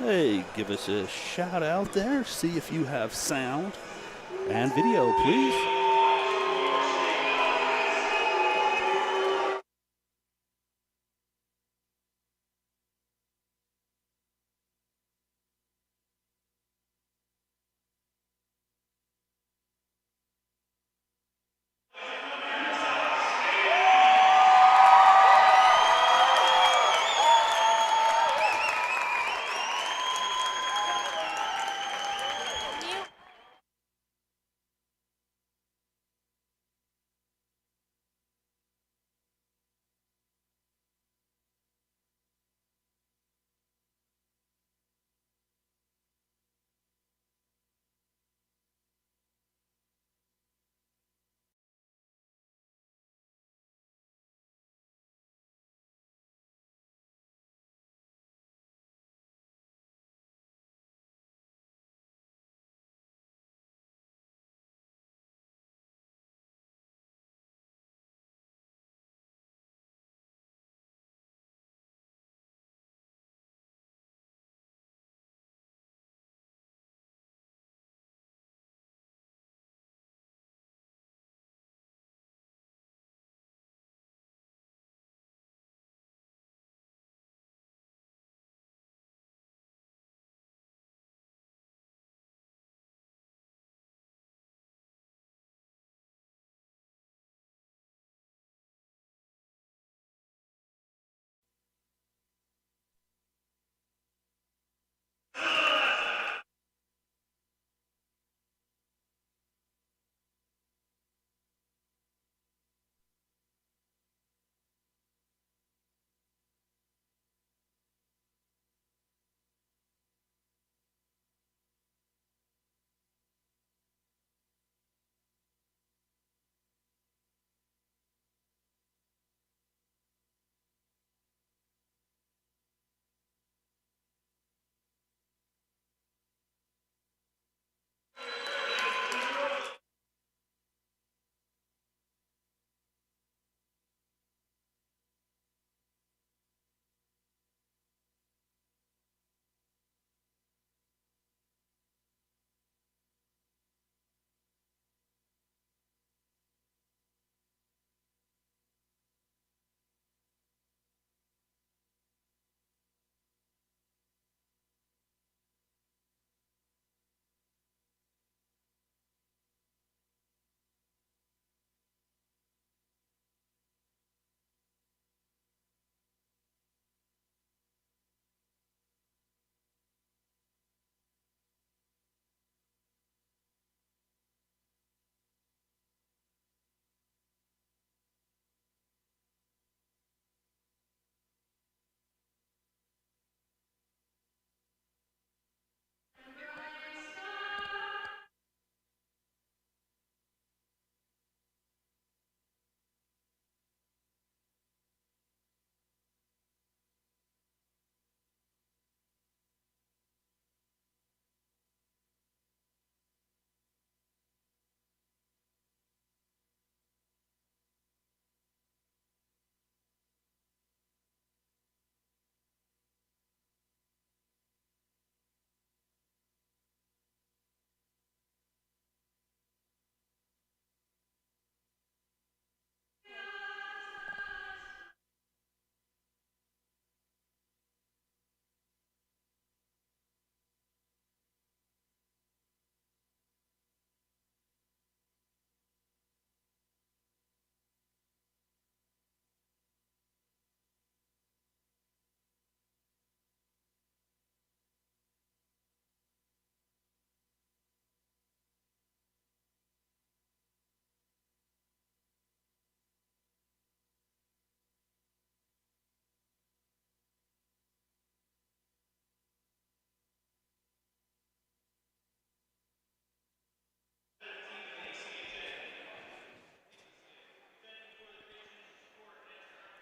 Hey, give us a shout out there. See if you have sound and video, please.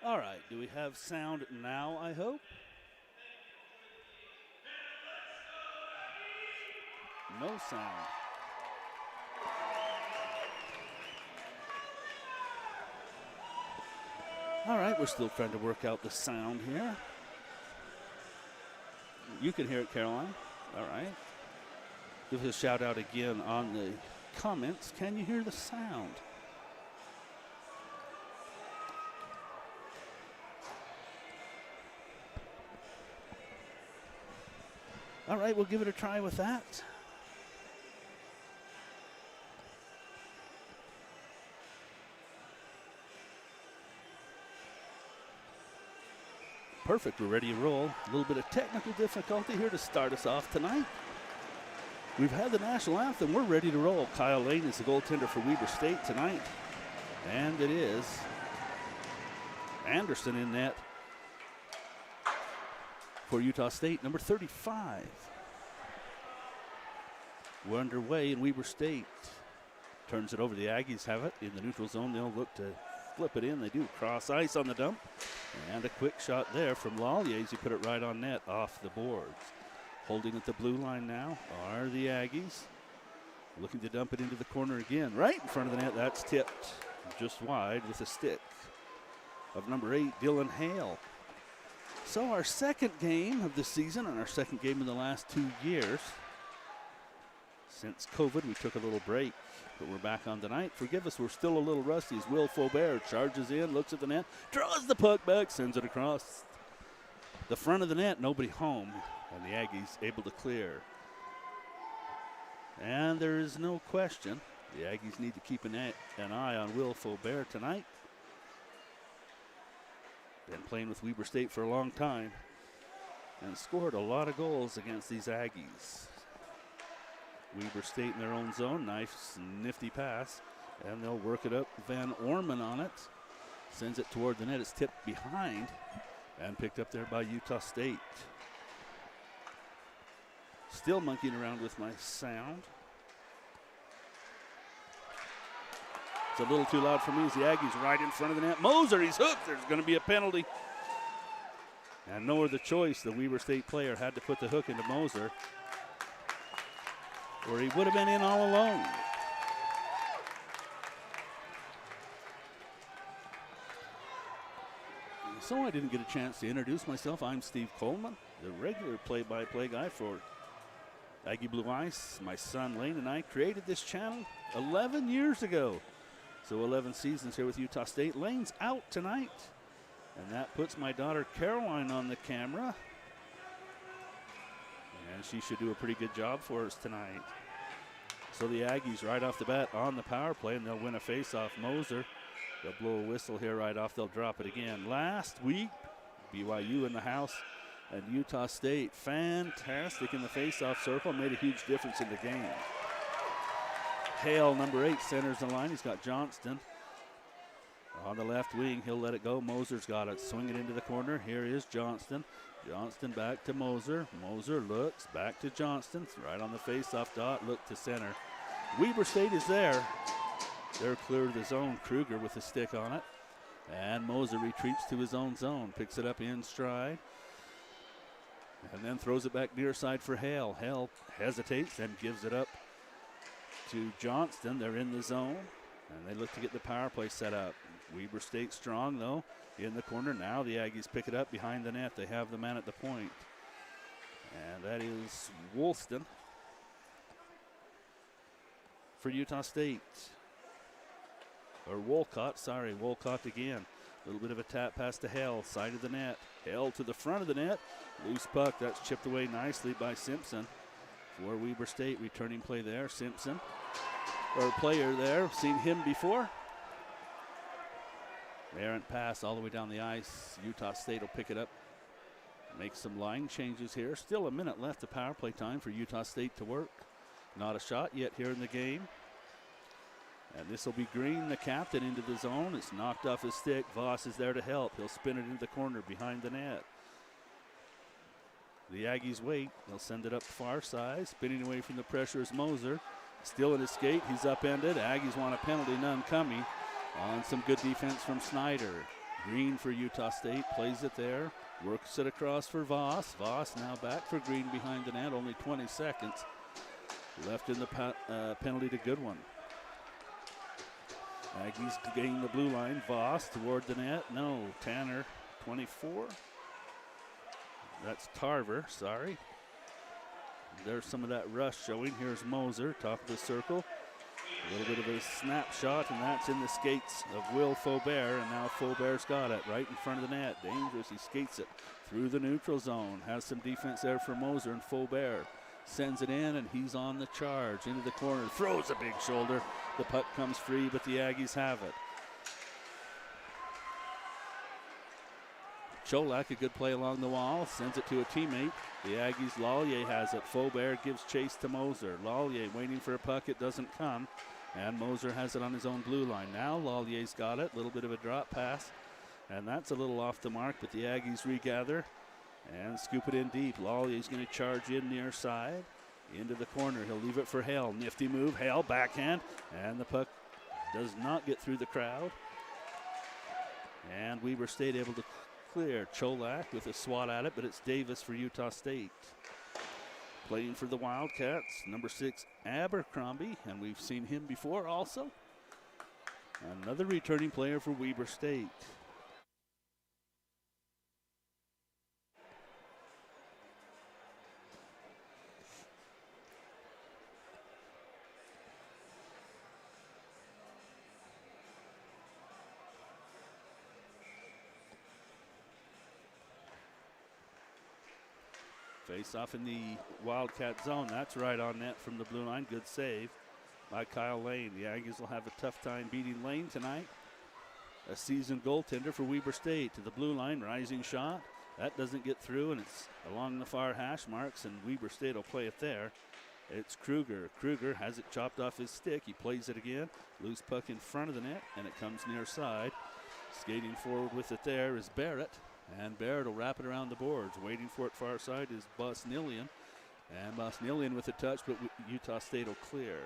All right, do we have sound now, I hope? No sound. All right, we're still trying to work out the sound here. You can hear it, Caroline. All right. Give us a shout out again on the comments. Can you hear the sound? All right, we'll give it a try with that. Perfect, we're ready to roll. A little bit of technical difficulty here to start us off tonight. We've had the national anthem, we're ready to roll. Kyle Lane is the goaltender for Weber State tonight. And it is Anderson in net for Utah State, number 35. We're underway, and Weber State turns it over. The Aggies have it in the neutral zone. They'll look to flip it in. They do. Cross ice on the dump. And a quick shot there from Lallier as he put it right on net off the boards. Holding at the blue line now are the Aggies. Looking to dump it into the corner again. Right in front of the net. That's tipped just wide with a stick of number 8, Dylan Hale. So our second game of the season and our second game in the last 2 years. Since COVID, we took a little break, but we're back on tonight. Forgive us, we're still a little rusty as Will Faubert charges in, looks at the net, draws the puck back, sends it across the front of the net. Nobody home, and the Aggies able to clear. And there is no question, the Aggies need to keep an eye on Will Faubert tonight. Been playing with Weber State for a long time and scored a lot of goals against these Aggies. Weber State in their own zone. Nice, nifty pass. And they'll work it up. Van Orman on it. Sends it toward the net. It's tipped behind and picked up there by Utah State. Still monkeying around with my sound. It's a little too loud for me as the Aggies right in front of the net. Moser, he's hooked. There's going to be a penalty. And no other choice. The Weber State player had to put the hook into Moser, or he would have been in all alone. So I didn't get a chance to introduce myself. I'm Steve Coleman, the regular play-by-play guy for Aggie Blue Ice. My son Lane and I created this channel 11 years ago. So 11 seasons here with Utah State. Lane's out tonight, and that puts my daughter Caroline on the camera. And she should do a pretty good job for us tonight. So the Aggies right off the bat on the power play, and they'll win a face-off. Moser, they'll blow a whistle here right off. They'll drop it again. Last week, BYU in the house, and Utah State fantastic in the face-off circle. Made a huge difference in the game. Hale, number 8, centers the line. He's got Johnston on the left wing. He'll let it go. Moser's got it. Swing it into the corner. Here is Johnston. Johnston back to Moser. Moser looks back to Johnston. It's right on the face-off dot. Look to center. Weber State is there. They're clear of the zone. Kruger with the stick on it. And Moser retreats to his own zone. Picks it up in stride. And then throws it back near side for Hale. Hale hesitates and gives it up to Johnston. They're in the zone. And they look to get the power play set up. Weber State strong, though, in the corner. Now the Aggies pick it up behind the net. They have the man at the point. And that is Woolston for Utah State. Or Wolcott, sorry, Wolcott again. A little bit of a tap pass to Hale, side of the net. Hale to the front of the net. Loose puck, that's chipped away nicely by Simpson. For Weber State, returning play there. Simpson, or player there, seen him before. Errant pass all the way down the ice. Utah State will pick it up. Make some line changes here. Still a minute left of power play time for Utah State to work. Not a shot yet here in the game. And this will be Green, the captain, into the zone. It's knocked off his stick. Voss is there to help. He'll spin it into the corner behind the net. The Aggies wait. They'll send it up far side. Spinning away from the pressure is Moser. Still in his skate. He's upended. Aggies want a penalty, none coming. On some good defense from Snyder. Green for Utah State. Plays it there. Works it across for Voss. Voss now back for Green behind the net. Only 20 seconds left in the penalty to Goodwin. Aggies gain the blue line. Voss toward the net. No. Tanner, 24. That's Tarver, sorry. There's some of that rush showing. Here's Moser, top of the circle. A little bit of a snapshot, and that's in the skates of Will Faubert, and now Faubert's got it right in front of the net. Dangerous, he skates it through the neutral zone. Has some defense there for Moser, and Faubert sends it in, and he's on the charge into the corner. Throws a big shoulder. The puck comes free, but the Aggies have it. Cholak, a good play along the wall, sends it to a teammate. The Aggies, Lallier has it. Faubert gives chase to Moser. Lallier waiting for a puck, it doesn't come. And Moser has it on his own blue line. Now Lallier's got it, a little bit of a drop pass. And that's a little off the mark, but the Aggies regather and scoop it in deep. Lallier's going to charge in near side. Into the corner, he'll leave it for Hale. Nifty move, Hale backhand. And the puck does not get through the crowd. And Weber State able to clear. Cholak with a swat at it, but it's Davis for Utah State. Playing for the Wildcats, number 6, Abercrombie, and we've seen him before also. Another returning player for Weber State. Face off in the Wildcat zone. That's right on net from the blue line. Good save by Kyle Lane. The Aggies will have a tough time beating Lane tonight. A seasoned goaltender for Weber State. To the blue line, rising shot. That doesn't get through, and it's along the far hash marks, and Weber State will play it there. It's Kruger. Kruger has it chopped off his stick. He plays it again. Loose puck in front of the net, and it comes near side. Skating forward with it there is Barrett. And Barrett will wrap it around the boards. Waiting for it far side is Bosnillian. And Bosnillian with a touch, but Utah State will clear.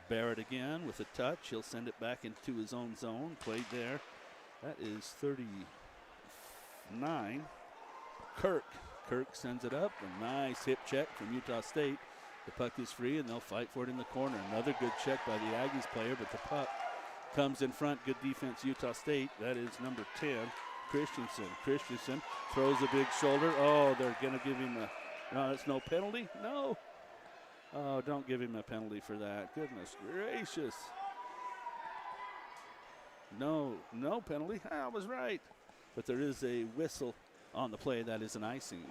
Barrett again with a touch. He'll send it back into his own zone. Played there. That is 39. Kirk sends it up. A nice hip check from Utah State. The puck is free, and they'll fight for it in the corner. Another good check by the Aggies player, but the puck comes in front. Good defense, Utah State. That is number 10, Christensen. Christensen throws a big shoulder. Oh, they're going to give him a, no, that's no penalty? No. Oh, don't give him a penalty for that. Goodness gracious. No penalty. I was right. But there is a whistle on the play. That is an icing.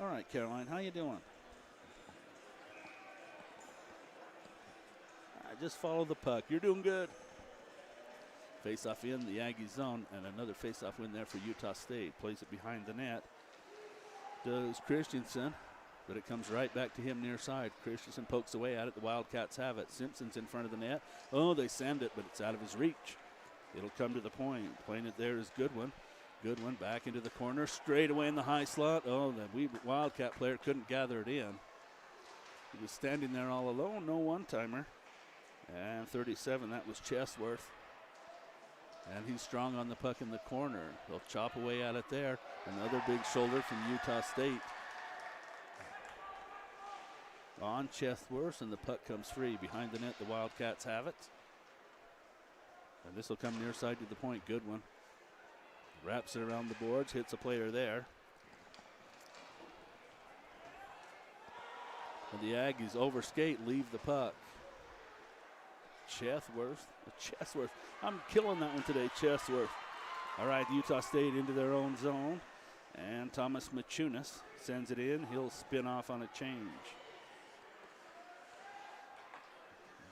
All right, Caroline, how you doing? Just follow the puck. You're doing good. Face-off in the Aggie zone, and another face-off win there for Utah State. Plays it behind the net. Does Christensen, but it comes right back to him near side. Christensen pokes away at it. The Wildcats have it. Simpson's in front of the net. Oh, they send it, but it's out of his reach. It'll come to the point. Playing it there is Goodwin. Goodwin back into the corner. Straight away in the high slot. Oh, the Wildcat player couldn't gather it in. He was standing there all alone. No one-timer. And 37, that was Chesworth. And he's strong on the puck in the corner. They'll chop away at it there. Another big shoulder from Utah State. On Chesworth, and the puck comes free. Behind the net, the Wildcats have it. And this will come near side to the point. Goodwin wraps it around the boards, hits a player there. And the Aggies overskate, leave the puck. Chesworth. I'm killing that one today, Chesworth. All right, Utah State into their own zone. And Thomas Machunas sends it in. He'll spin off on a change.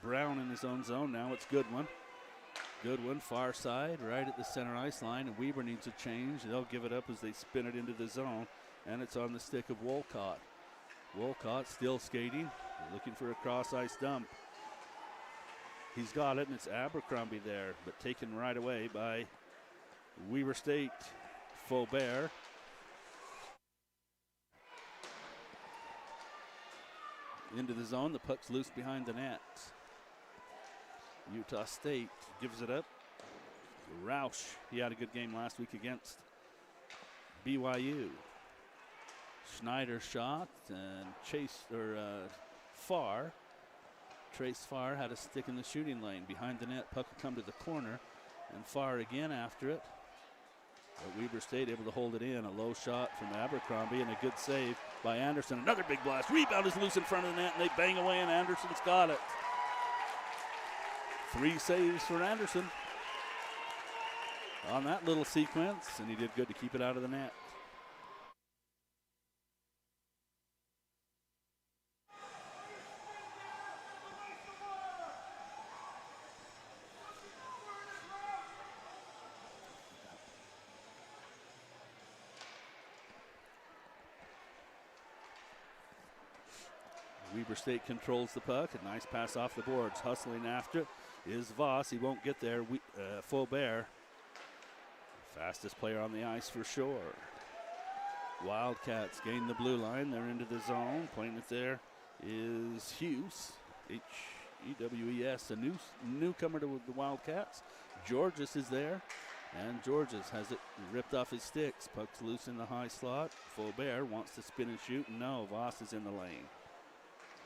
Brown in his own zone. Now it's Goodwin. Goodwin, far side, right at the center ice line. And Weber needs a change. They'll give it up as they spin it into the zone. And it's on the stick of Wolcott. Wolcott still skating, looking for a cross-ice dump. He's got it, and it's Abercrombie there, but taken right away by Weber State. Faubert. Into the zone, the puck's loose behind the net. Utah State gives it up. Roush, he had a good game last week against BYU. Schneider shot, and Farr. Trace Farr had a stick in the shooting lane. Behind the net, puck will come to the corner. and far again after it. But Weber State able to hold it in. A low shot from Abercrombie and a good save by Anderson. Another big blast. Rebound is loose in front of the net, and they bang away, and Anderson's got it. 3 saves for Anderson on that little sequence, and he did good to keep it out of the net. Weber State controls the puck. A nice pass off the boards. Hustling after it is Voss. He won't get there. Faubert, fastest player on the ice for sure. Wildcats gain the blue line. They're into the zone. Playing it there is Hughes. H-E-W-E-S, a newcomer to the Wildcats. Georges is there. And Georges has it ripped off his sticks. Puck's loose in the high slot. Faubert wants to spin and shoot. No, Voss is in the lane.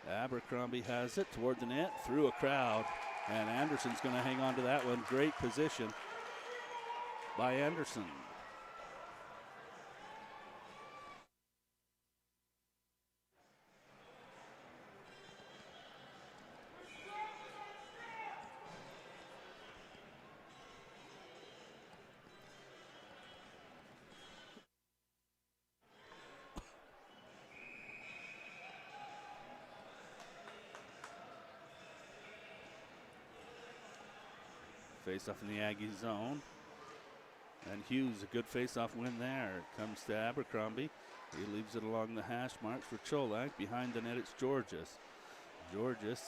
Abercrombie has it toward the net, through a crowd, and Anderson's going to hang on to that one. Great position by Anderson. Face-off in the Aggie zone. And Hughes, a good face-off win there. It comes to Abercrombie. He leaves it along the hash marks for Cholak. Behind the net, it's Georges. Georges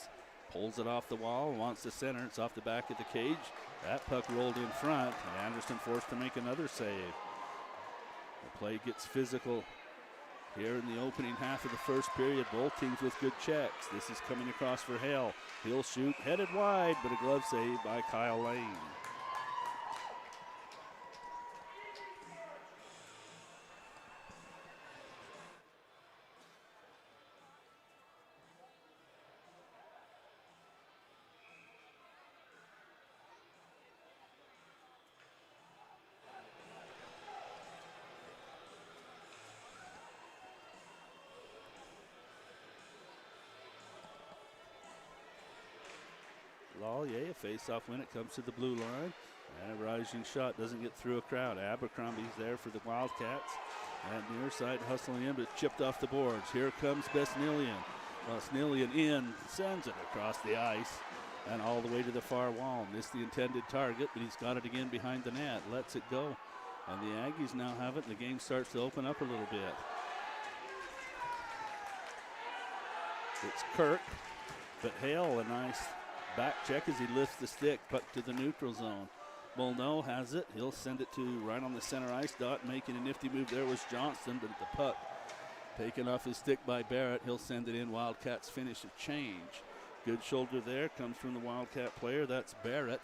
pulls it off the wall, wants to center. It's off the back of the cage. That puck rolled in front, and Anderson forced to make another save. The play gets physical here in the opening half of the first period. Both teams with good checks. This is coming across for Hale. He'll shoot, headed wide, but a glove save by Kyle Lane. Lallier, a face-off when it comes to the blue line. And a rising shot doesn't get through a crowd. Abercrombie's there for the Wildcats. And near side hustling in, but chipped off the boards. Here comes Besnillian. Besnillian in, sends it across the ice and all the way to the far wall. Missed the intended target, but he's got it again behind the net. Lets it go. And the Aggies now have it, and the game starts to open up a little bit. It's Kirk, but Hale, a nice back check as he lifts the stick, puck to the neutral zone. Molyneux has it. He'll send it to right on the center ice dot. Making a nifty move there was Johnston, but the puck taken off his stick by Barrett. He'll send it in. Wildcats finish a change. Good shoulder there. Comes from the Wildcat player. That's Barrett.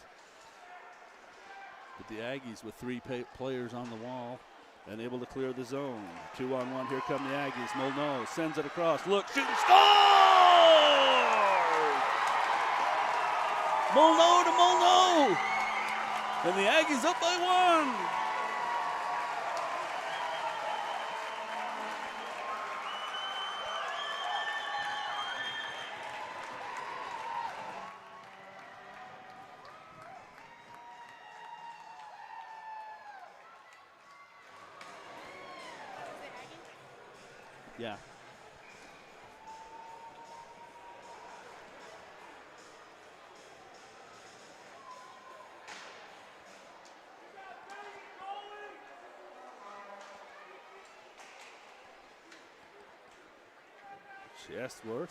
But the Aggies with 3 players on the wall and able to clear the zone. 2-on-1. Here come the Aggies. Molyneux sends it across. Look, shoot, score! Molyneux to Molyneux. And the Aggies up by 1. Yeah. Chestworth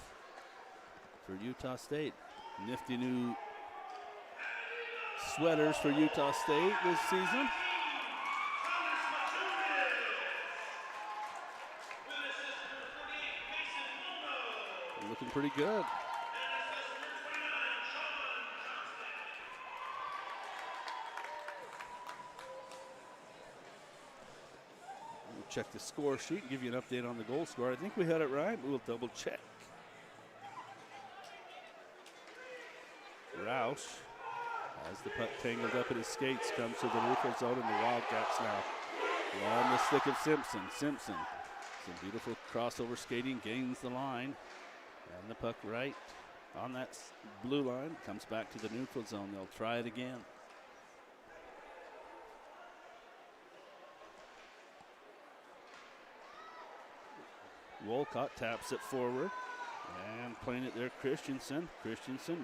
for Utah State. Nifty new sweaters for Utah State this season. Looking pretty good. Check the score sheet and give you an update on the goal scorer. I think we had it right, but we'll double check. Roush As the puck tangled up at his skates, comes to the neutral zone, and the Wildcats now on the stick of Simpson. Simpson, some beautiful crossover skating, gains the line, and the puck right on that blue line, comes back to the neutral zone. They'll try it again. Wolcott taps it forward and playing it there. Christensen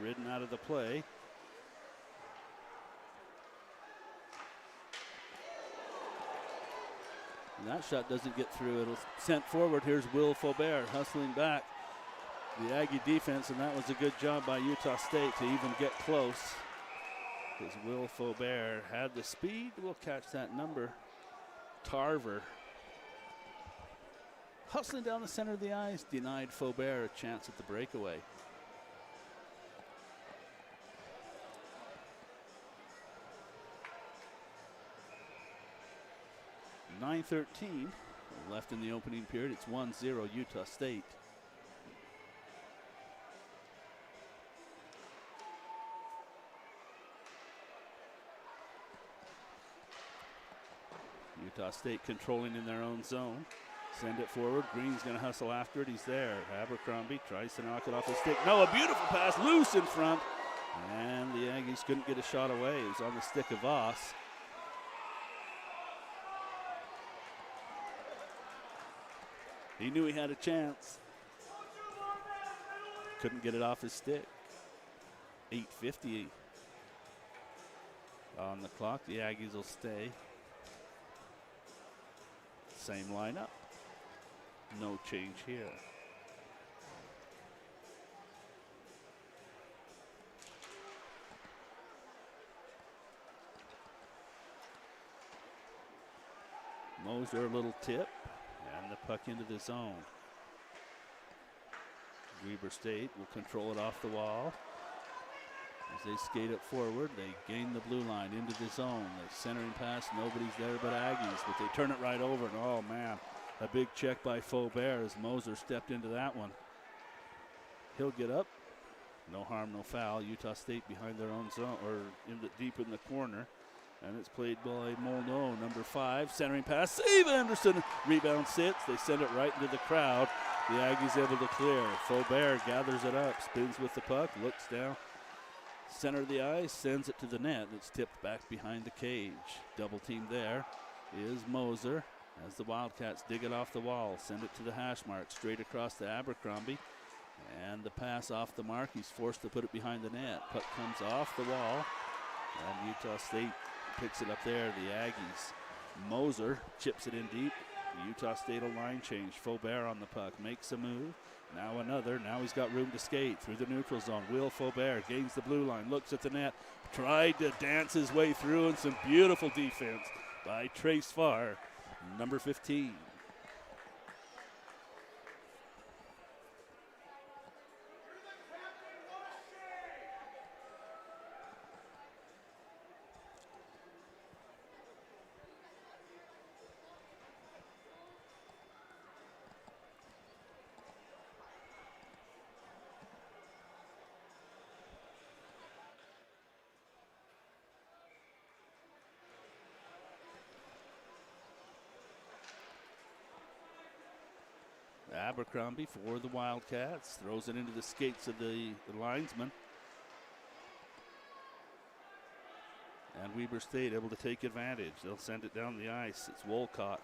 ridden out of the play. And that shot doesn't get through. It'll sent forward. Here's Will Faubert hustling back the Aggie defense, and that was a good job by Utah State to even get close, because Will Faubert had the speed. We'll catch that number. Tarver hustling down the center of the ice, denied Faubert a chance at the breakaway. .9:13 left in the opening period. It's 1-0 Utah State. Utah State controlling in their own zone. Send it forward. Green's going to hustle after it. He's there. Abercrombie tries to knock it off his stick. No, a beautiful pass, loose in front. And the Aggies couldn't get a shot away. It was on the stick of Voss. He knew he had a chance. Couldn't get it off his stick. 8:50 on the clock. The Aggies will stay. Same lineup. No change here. Moser, a little tip, and the puck into the zone. Weber State will control it off the wall. As they skate it forward, they gain the blue line into the zone. They centering pass, nobody's there but Aggies, but they turn it right over, and oh man, a big check by Faubert as Moser stepped into that one. He'll get up. No harm, no foul. Utah State behind their own zone, or deep in the corner. And it's played by Molno, number 5. Centering pass, save Anderson. Rebound sits. They send it right into the crowd. The Aggies able to clear. Faubert gathers it up, spins with the puck, looks down. Center of the ice, sends it to the net. It's tipped back behind the cage. Double team there is Moser. As the Wildcats dig it off the wall, send it to the hash mark, straight across to Abercrombie. And the pass off the mark. He's forced to put it behind the net. Puck comes off the wall. And Utah State picks it up there, the Aggies. Moser chips it in deep. Utah State a line change. Faubert on the puck, makes a move. Now another. Now he's got room to skate through the neutral zone. Will Faubert gains the blue line, looks at the net, tried to dance his way through, and some beautiful defense by Trace Farr, number 15. Abercrombie for the Wildcats, throws it into the skates of the linesman. And Weber State able to take advantage. They'll send it down the ice. It's Wolcott.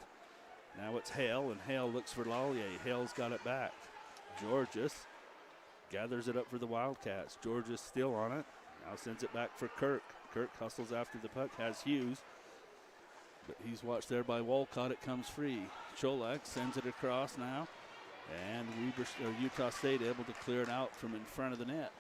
Now it's Hale, and Hale looks for Lallier. Hale's got it back. Georges gathers it up for the Wildcats. Georges still on it. Now sends it back for Kirk. Kirk hustles after the puck, has Hughes. But he's watched there by Wolcott. It comes free. Cholak sends it across now. And Utah State able to clear it out from in front of the net.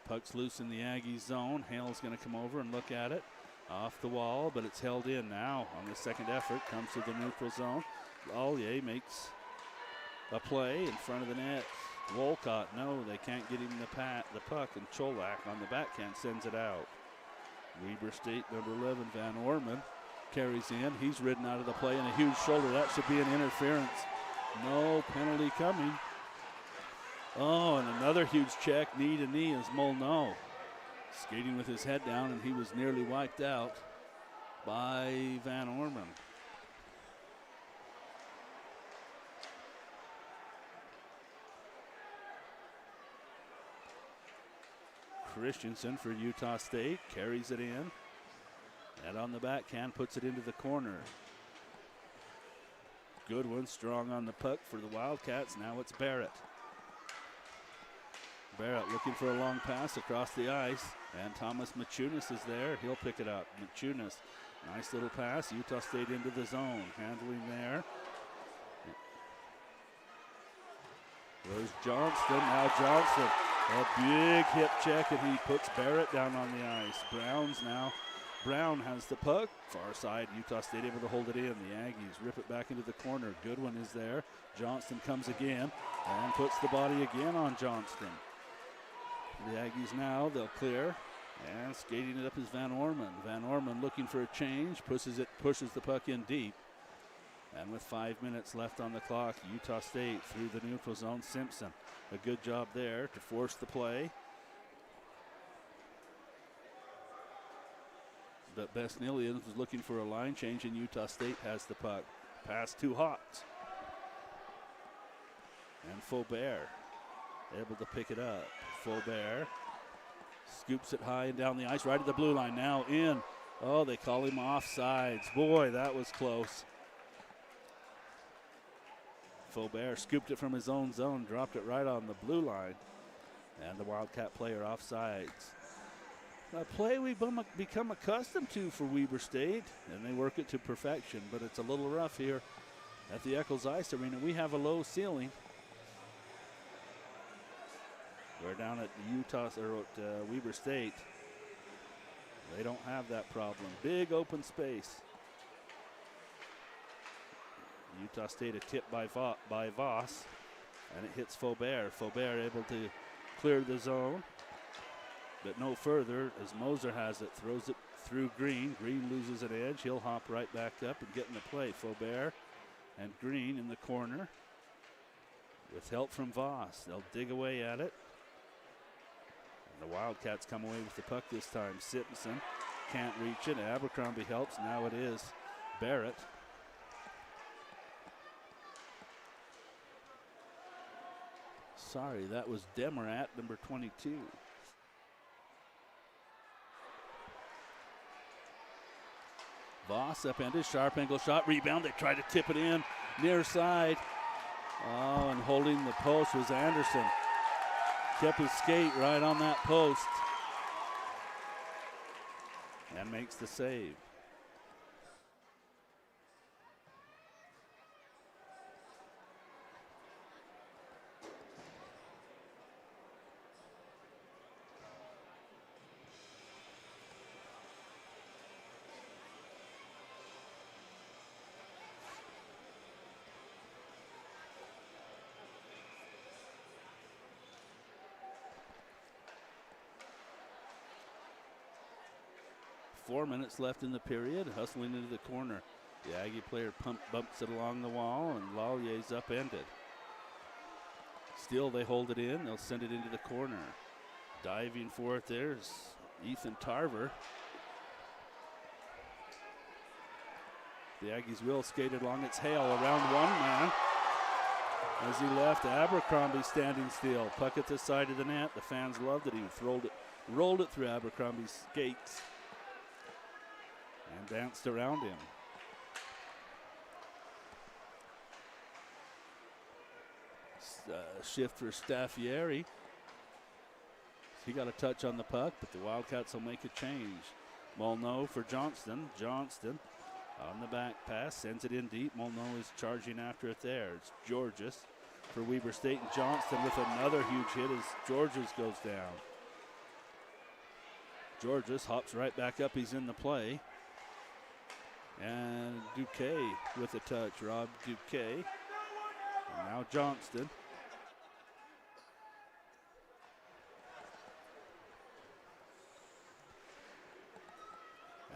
Puck's loose in the Aggies zone. Hale's going to come over and look at it. Off the wall, but it's held in now on the second effort. Comes to the neutral zone. Lallier makes a play in front of the net. Wolcott, no, they can't get him the puck, and Cholak on the backhand sends it out. Weber State, number 11, Van Orman, carries in. He's ridden out of the play, and a huge shoulder. That should be an interference. No penalty coming. Oh, and another huge check, knee to knee, is Molno. Skating with his head down, and he was nearly wiped out by Van Orman. Christensen for Utah State carries it in. And on the backhand, puts it into the corner. Goodwin strong on the puck for the Wildcats. Now it's Barrett. Barrett looking for a long pass across the ice. And Thomas Machunas is there. He'll pick it up. Machunas, nice little pass. Utah State into the zone. Handling there. There's Johnston. Now Johnson. A big hip check, and he puts Barrett down on the ice. Brown has the puck. Far side, Utah State able to hold it in. The Aggies rip it back into the corner. Goodwin is there. Johnston comes again and puts the body again on Johnston. The Aggies now, they'll clear. And skating it up is Van Orman. Van Orman looking for a change, pushes the puck in deep. And with 5 minutes left on the clock, Utah State through the neutral zone. Simpson, a good job there to force the play. But Besnillians was looking for a line change, and Utah State has the puck. Pass to Hawks. And Faubert able to pick it up. Faubert scoops it high and down the ice, right at the blue line. Now in. Oh, they call him offsides. Boy, that was close. Faubert scooped it from his own zone, dropped it right on the blue line. And the Wildcat player offsides. A play we've become accustomed to for Weber State, and they work it to perfection, but it's a little rough here at the Eccles Ice Arena. We have a low ceiling. We're down at Weber State. They don't have that problem. Big open space. Utah State a tip by Voss, and it hits Faubert. Faubert able to clear the zone, but no further as Moser has it, throws it through Green. Green loses an edge. He'll hop right back up and get in the play. Faubert and Green in the corner with help from Voss. They'll dig away at it. And the Wildcats come away with the puck this time. Simpson can't reach it. Abercrombie helps. Now it is Barrett. Sorry, that was Demarat, number 22. Voss upended, sharp angle shot, rebound. They try to tip it in, near side. Oh, and holding the post was Anderson. Kept his skate right on that post and makes the save. Four minutes left in the period, hustling into the corner. The Aggie player bumps it along the wall, and Laulier's upended. Still, they hold it in. They'll send it into the corner. Diving for it, there's Ethan Tarver. The Aggies will skate it along. It's Hale around one man. As he left, Abercrombie standing still. Puck at the side of the net. The fans loved it. He rolled it through Abercrombie's skates and danced around him. Shift for Staffieri. He got a touch on the puck, but the Wildcats will make a change. Molyneux for Johnston. Johnston on the back pass, sends it in deep. Molyneux is charging after it there. It's Georges for Weber State, and Johnston with another huge hit as Georges goes down. Georges hops right back up. He's in the play. And Duquet with a touch. Rob Duquet. And now Johnston.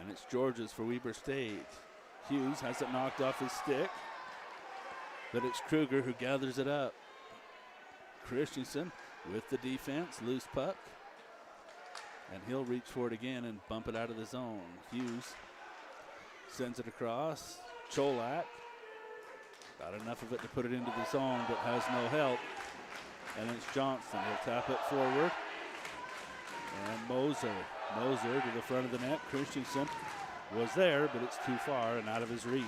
And it's Georges for Weber State. Hughes has it knocked off his stick. But it's Kruger who gathers it up. Christensen with the defense. Loose puck. And he'll reach for it again and bump it out of the zone. Hughes sends it across. Cholak got enough of it to put it into the zone, but has no help. And it's Johnston. He'll tap it forward. And Moser to the front of the net. Christensen was there, but it's too far and out of his reach.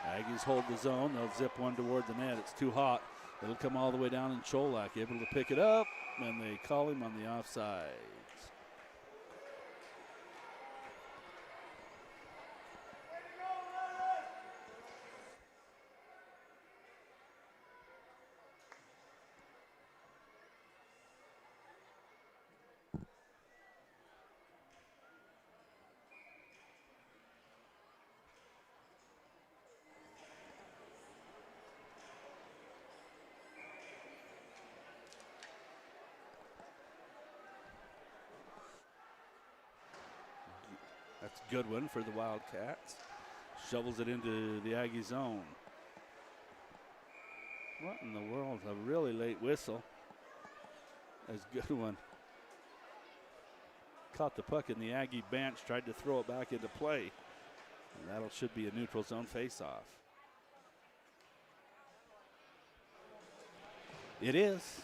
Aggies hold the zone. They'll zip one toward the net. It's too hot. It'll come all the way down, and Cholak able to pick it up, and they call him on the offside. That's a good one for the Wildcats. Shovels it into the Aggie zone. What in the world? A really late whistle. That's a good one. Caught the puck in the Aggie bench, tried to throw it back into play. And that should be a neutral zone faceoff. It is.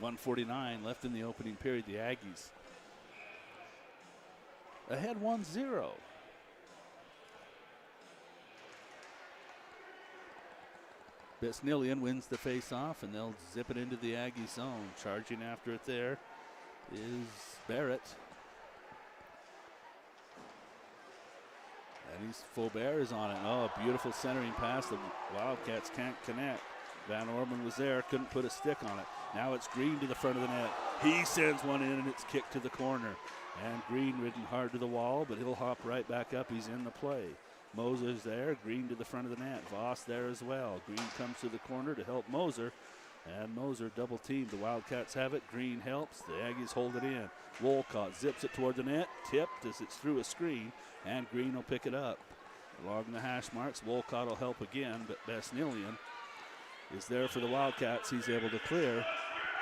1:49 left in the opening period. The Aggies ahead 1-0. Besnillian wins the face-off, and they'll zip it into the Aggie zone. Charging after it there is Barrett. And Faubert is on it. Oh, a beautiful centering pass. The Wildcats can't connect. Van Orman was there, couldn't put a stick on it. Now it's Green to the front of the net. He sends one in, and it's kicked to the corner. And Green ridden hard to the wall, but he'll hop right back up. He's in the play. Moser's there. Green to the front of the net. Voss there as well. Green comes to the corner to help Moser. And Moser double teamed. The Wildcats have it. Green helps. The Aggies hold it in. Wolcott zips it toward the net. Tipped as it's through a screen. And Green will pick it up. Along the hash marks, Wolcott will help again, but Besnillian is there for the Wildcats. He's able to clear.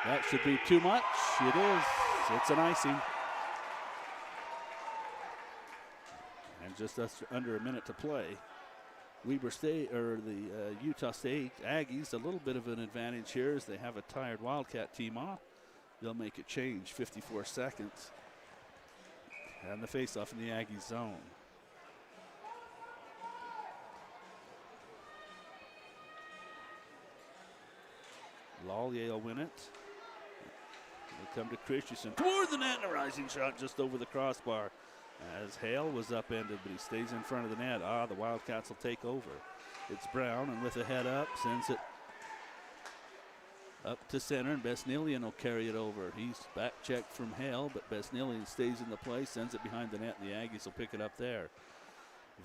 That should be too much. It is. It's an icing. And just under a minute to play. Weber State, or the Utah State Aggies, a little bit of an advantage here as they have a tired Wildcat team off. They'll make a change, 54 seconds. And the faceoff in the Aggie zone. Lallier will win it. They'll come to Christensen toward the net, and a rising shot just over the crossbar. As Hale was upended, but he stays in front of the net. The Wildcats will take over. It's Brown, and with a head up, sends it up to center, and Besnillian will carry it over. He's back checked from Hale, but Besnillian stays in the play, sends it behind the net, and the Aggies will pick it up there.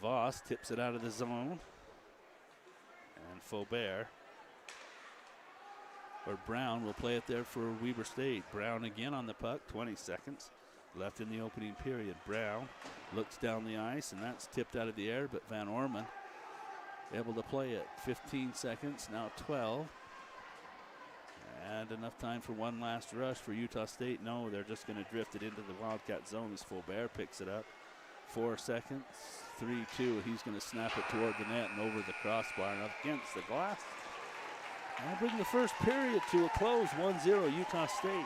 Voss tips it out of the zone. And Faubert, or Brown, will play it there for Weber State. Brown again on the puck, 20 seconds left in the opening period. Brown looks down the ice, and that's tipped out of the air, but Van Orman able to play it. 15 seconds, now 12. And enough time for one last rush for Utah State. No, they're just going to drift it into the Wildcat zone as Faubert picks it up. 4 seconds, 3-2. He's going to snap it toward the net and over the crossbar and up against the glass. And bring the first period to a close, 1-0 Utah State.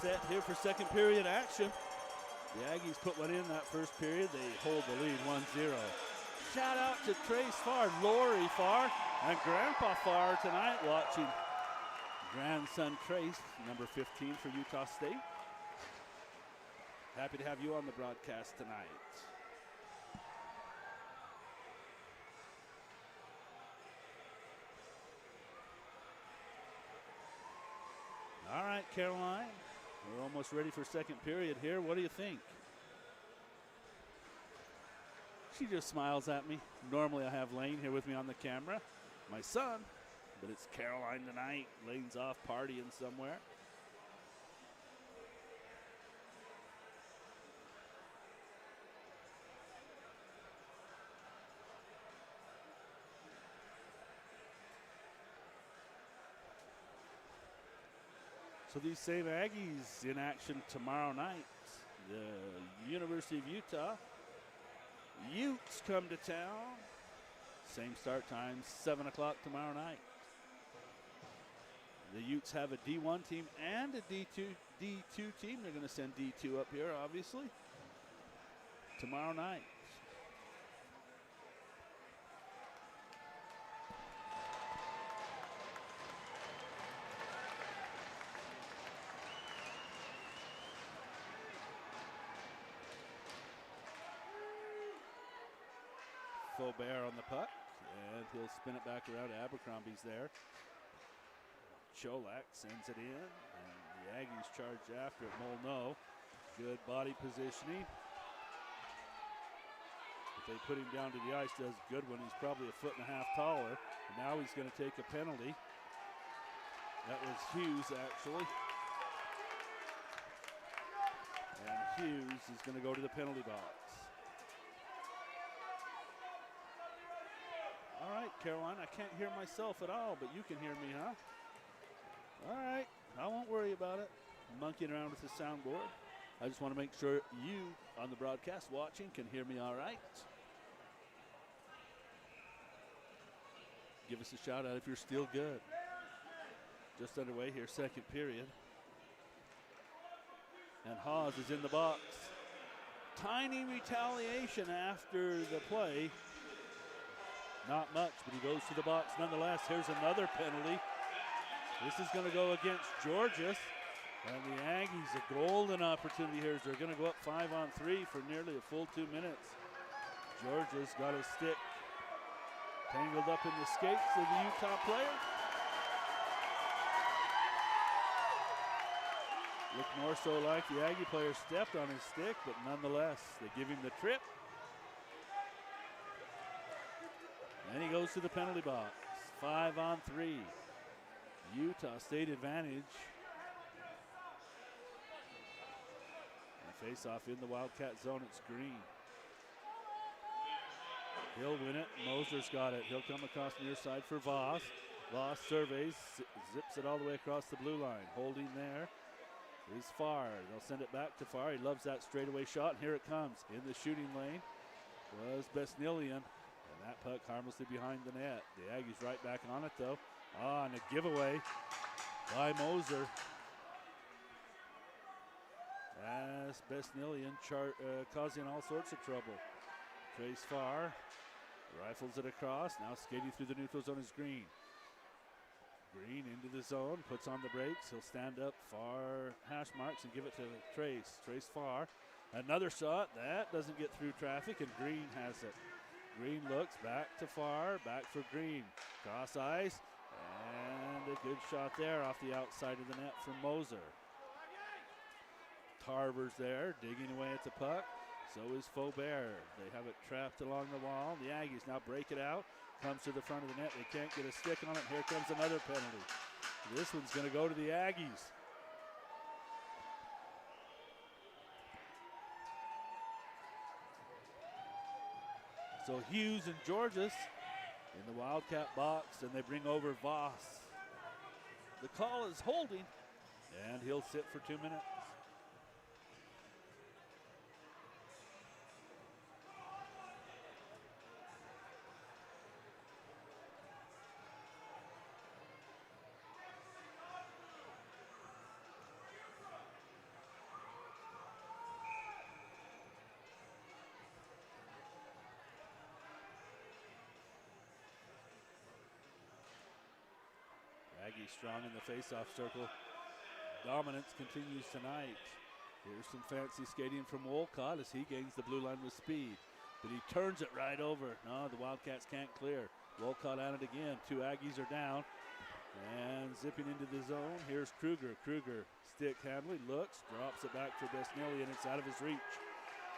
set here for second period action. The Aggies put one in that first period. They hold the lead 1-0. Shout out to Trace Farr, Lori Farr, and Grandpa Farr tonight watching. Grandson Trace, number 15 for Utah State. Happy to have you on the broadcast tonight. All right, Caroline, we're almost ready for second period here. What do you think? She just smiles at me. Normally I have Lane here with me on the camera, my son, but it's Caroline tonight. Lane's off partying somewhere. So these same Aggies in action tomorrow night. The University of Utah Utes come to town. Same start time, 7 o'clock tomorrow night. The Utes have a D1 team and a D2 team. They're going to send D2 up here, obviously, tomorrow night. Faubert on the puck, and he'll spin it back around. Abercrombie's there. Cholak sends it in, and the Aggies charge after it. Molyneux, good body positioning. If they put him down to the ice, does a good one. He's probably 1.5 feet taller. And now he's going to take a penalty. That was Hughes, actually. And Hughes is going to go to the penalty box. All right, Caroline, I can't hear myself at all, but you can hear me, huh? All right, I won't worry about it. Monkeying around with the soundboard. I just want to make sure you on the broadcast watching can hear me all right. Give us a shout out if you're still good. Just underway here, second period. And Haas is in the box. Tiny retaliation after the play. Not much, but he goes to the box nonetheless. Here's another penalty. This is going to go against Georges. And the Aggies, a golden opportunity here as they're going to go up 5-on-3 for nearly a full 2 minutes. Georges got his stick tangled up in the skates of the Utah player. Looked more so like the Aggie player stepped on his stick, but nonetheless, they give him the trip. And he goes to the penalty box. 5-on-3. Utah State advantage. And face off in the Wildcat zone. It's Green. He'll win it. Moser's got it. He'll come across near side for Voss. Voss surveys, zips it all the way across the blue line. Holding there is Farr. They'll send it back to Farr. He loves that straightaway shot, and here it comes. In the shooting lane was Besnillian. And that puck harmlessly behind the net. The Aggies right back on it, though. And a giveaway by Moser. As Besnillian causing all sorts of trouble. Trace Farr rifles it across. Now skating through the neutral zone is Green. Green into the zone, puts on the brakes. He'll stand up, Farr hash marks and give it to Trace. Trace Farr. Another shot. That doesn't get through traffic, and Green has it. Green looks back to Farr, back for Green. Cross ice, and a good shot there off the outside of the net from Moser. Tarver's there, digging away at the puck. So is Faubert. They have it trapped along the wall. The Aggies now break it out. Comes to the front of the net. They can't get a stick on it. Here comes another penalty. This one's going to go to the Aggies. So Hughes and Georges in the Wildcat box, and they bring over Voss. The call is holding, and he'll sit for 2 minutes. Aggie strong in the face-off circle. Dominance continues tonight. Here's some fancy skating from Wolcott as he gains the blue line with speed. But he turns it right over. No, the Wildcats can't clear. Wolcott at it again. 2 Aggies are down. And zipping into the zone, here's Kruger. Kruger, stick handling, looks, drops it back for Besnelli, and it's out of his reach.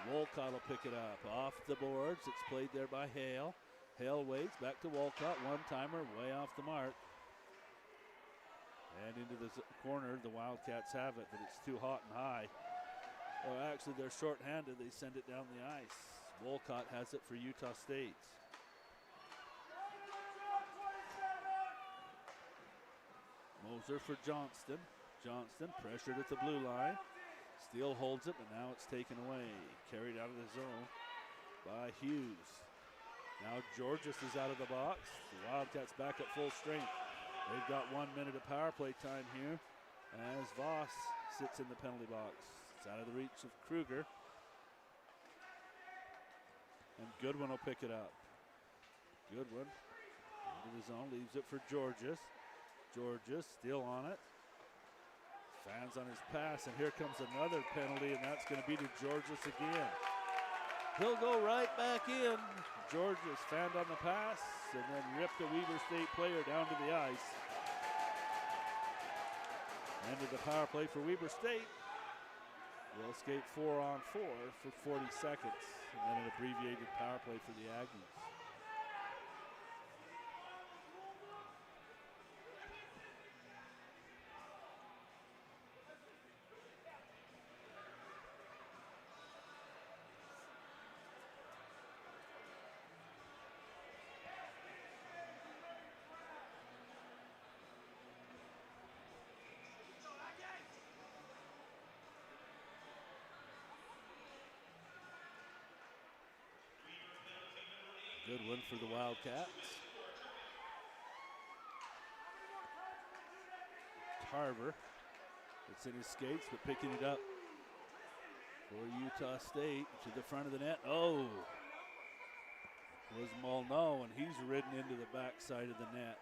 Wolcott will pick it up. Off the boards, it's played there by Hale. Hale waits, back to Wolcott, one-timer, way off the mark. And into the corner, the Wildcats have it, but it's too hot and high. Well, actually, they're short-handed. They send it down the ice. Wolcott has it for Utah State. Moser for Johnston. Johnston pressured at the blue line. Steele holds it, but now it's taken away. Carried out of the zone by Hughes. Now Georges is out of the box. The Wildcats back at full strength. They've got 1 minute of power play time here as Voss sits in the penalty box. It's out of the reach of Kruger. And Goodwin will pick it up. Goodwin into the zone, leaves it for Georges. Georges still on it. Fans on his pass, and here comes another penalty, and that's going to be to Georges again. He'll go right back in. Georges fanned on the pass and then ripped a Weber State player down to the ice. Ended the power play for Weber State. We'll skate 4-on-4 for 40 seconds, and then an abbreviated power play for the Aggies. Good one for the Wildcats. Tarver, it's in his skates, but picking it up for Utah State to the front of the net. Oh, it was Molyneux, and he's ridden into the backside of the net.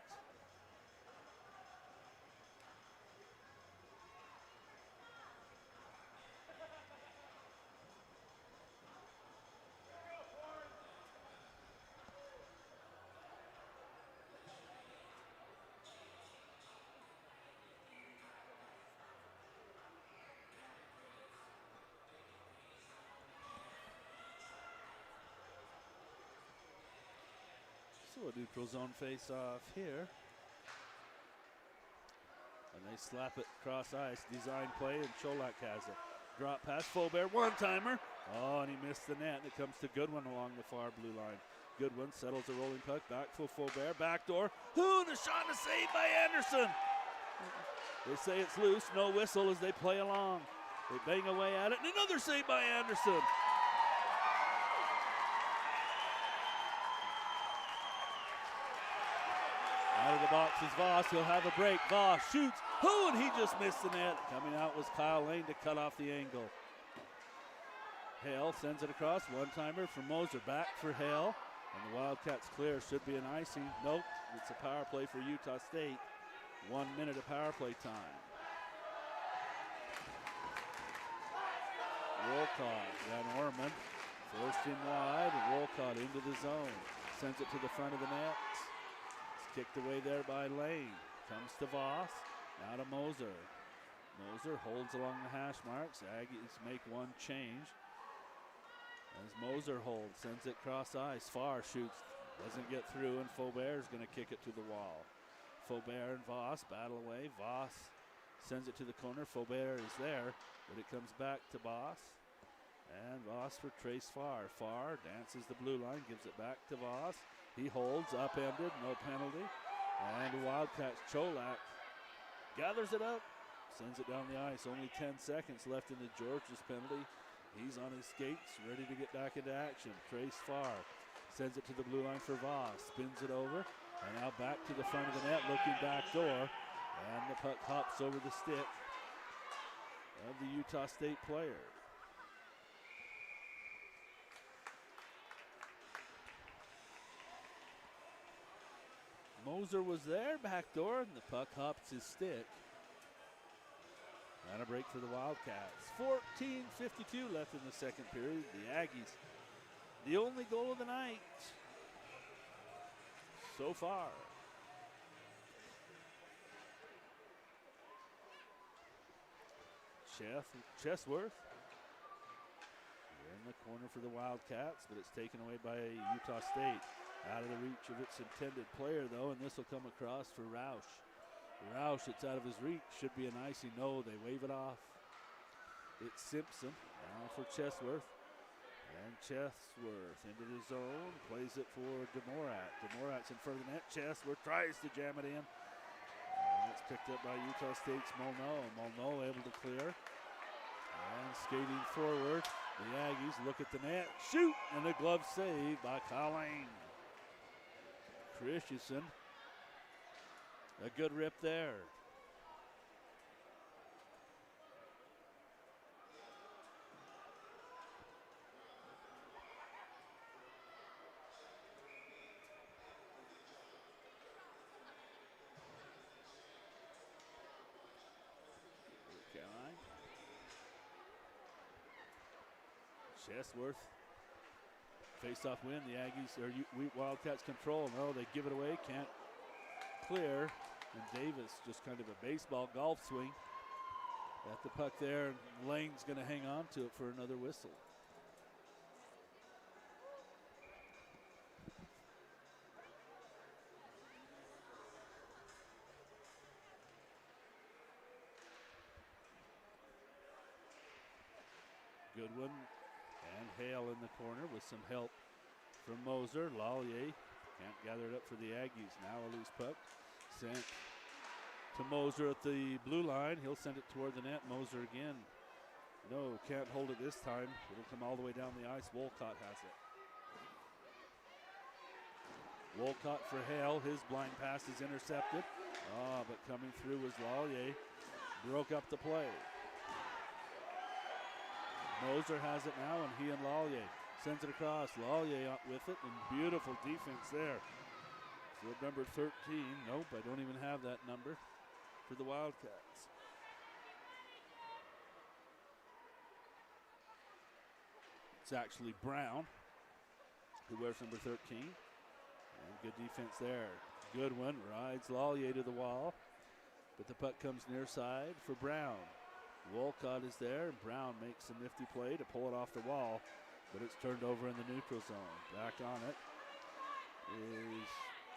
So a neutral zone face-off here. And they slap it cross ice. Design play, and Cholak has it. Drop pass, Faubert, one-timer. Oh, and he missed the net, and it comes to Goodwin along the far blue line. Goodwin settles a rolling puck, back for Faubert, backdoor. The shot is saved by Anderson. They say it's loose, no whistle as they play along. They bang away at it, and another save by Anderson. Out of the box is Voss. He'll have a break. Voss shoots. And he just missed the net. Coming out was Kyle Lane to cut off the angle. Hale sends it across. One-timer for Moser. Back for Hale. And the Wildcats clear. Should be an icing. Nope. It's a power play for Utah State. 1 minute of power play time. Wolcott. Van Orman forced him wide. And Wolcott into the zone. Sends it to the front of the net. Kicked away there by Lane. Comes to Voss. Now to Moser. Moser holds along the hash marks. Aggies make one change. As Moser holds, sends it cross ice. Far shoots, doesn't get through, and Faubert is going to kick it to the wall. Faubert and Voss battle away. Voss sends it to the corner. Faubert is there, but it comes back to Voss. And Voss for Trace Farr. Farr dances the blue line, gives it back to Voss. He holds, upended, no penalty. And the Wildcats, Cholak gathers it up, sends it down the ice. Only 10 seconds left in the Georges penalty. He's on his skates, ready to get back into action. Trace Farr sends it to the blue line for Voss, spins it over, and now back to the front of the net, looking back door. And the puck hops over the stick of the Utah State player. Moser was there, backdoor, and the puck hops his stick. And a break for the Wildcats. 14:52 left in the second period. The Aggies, the only goal of the night so far. Chesworth in the corner for the Wildcats, but it's taken away by Utah State. Out of the reach of its intended player, though, and this will come across for Roush. Roush, it's out of his reach. Should be an icy no. They wave it off. It's Simpson now for Chesworth. And Chesworth into the zone. Plays it for Demorat. Demorat's in front of the net. Chesworth tries to jam it in. And it's picked up by Utah State's Molno. Molno able to clear. And skating forward. The Aggies look at the net. Shoot! And a glove save by Colleen. Christensen. A good rip there. Chesworth. Face-off win. The Aggies, or Wildcats control. No, they give it away. Can't clear. And Davis just kind of a baseball golf swing at the puck there. And Lane's going to hang on to it for another whistle. Goodwin and Hale in the corner with some help from Moser. Lallier can't gather it up for the Aggies. Now a loose puck sent to Moser at the blue line. He'll send it toward the net. Moser again. No, can't hold it this time. It'll come all the way down the ice. Wolcott has it. Wolcott for Hale. His blind pass is intercepted. But coming through was Lallier. Broke up the play. Moser has it now, and he and Lallier sends it across. Lallier up with it, and beautiful defense there. For number 13, nope, I don't even have that number for the Wildcats. It's actually Brown who wears number 13. And good defense there. Goodwin rides Lallier to the wall, but the puck comes near side for Brown. Wolcott is there, and Brown makes a nifty play to pull it off the wall, but it's turned over in the neutral zone. Back on it is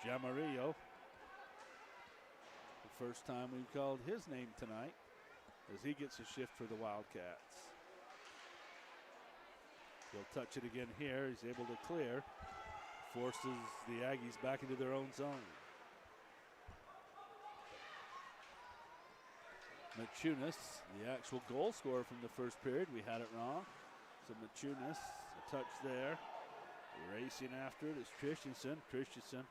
Jamarillo. The first time we've called his name tonight as he gets a shift for the Wildcats. He'll touch it again here. He's able to clear. Forces the Aggies back into their own zone. Machunas, the actual goal scorer from the first period. We had it wrong. So Machunas, a touch there. Racing after it is Christensen. Christensen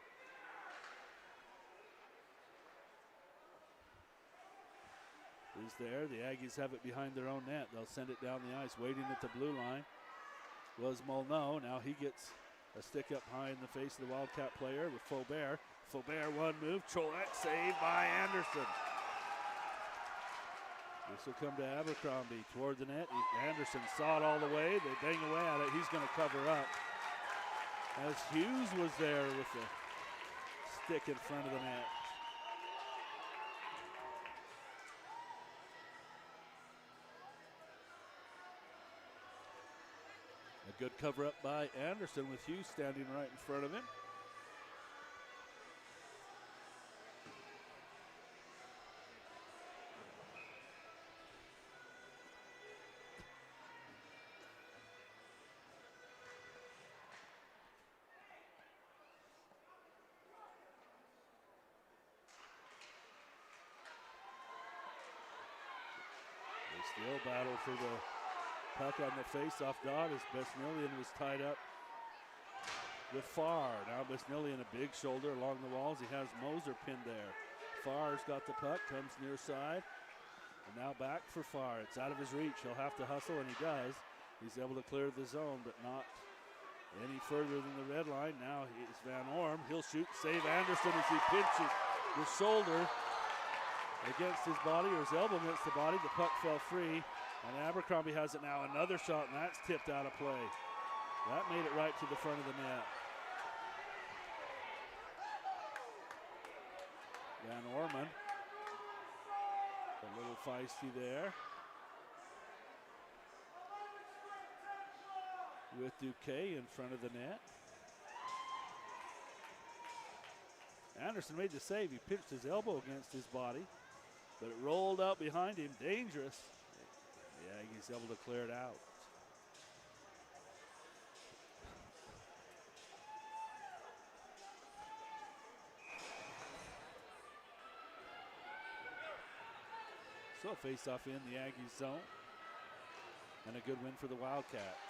is there. The Aggies have it behind their own net. They'll send it down the ice. Waiting at the blue line was Molno. Now he gets a stick up high in the face of the Wildcat player with Faubert. Faubert one move. Cholette saved by Anderson. This will come to Abercrombie toward the net. Anderson saw it all the way. They bang away at it. He's going to cover up. As Hughes was there with the stick in front of the net. A good cover up by Anderson with Hughes standing right in front of him. Still battle for the puck on the face-off dot as Besnillian was tied up with Farr. Now Besnillian a big shoulder along the walls. He has Moser pinned there. Farr's got the puck, comes near side, and now back for Farr. It's out of his reach. He'll have to hustle, and he does. He's able to clear the zone, but not any further than the red line. Now it's Van Orm. He'll shoot, save Anderson as he pinches the shoulder against his body, or his elbow against the body. The puck fell free, and Abercrombie has it now. Another shot, and that's tipped out of play. That made it right to the front of the net. Van Orman, a little feisty there. With Duque in front of the net. Anderson made the save. He pinched his elbow against his body, but it rolled out behind him. Dangerous. Yeah, he's able to clear it out. So a face-off in the Aggies zone. And a good win for the Wildcats.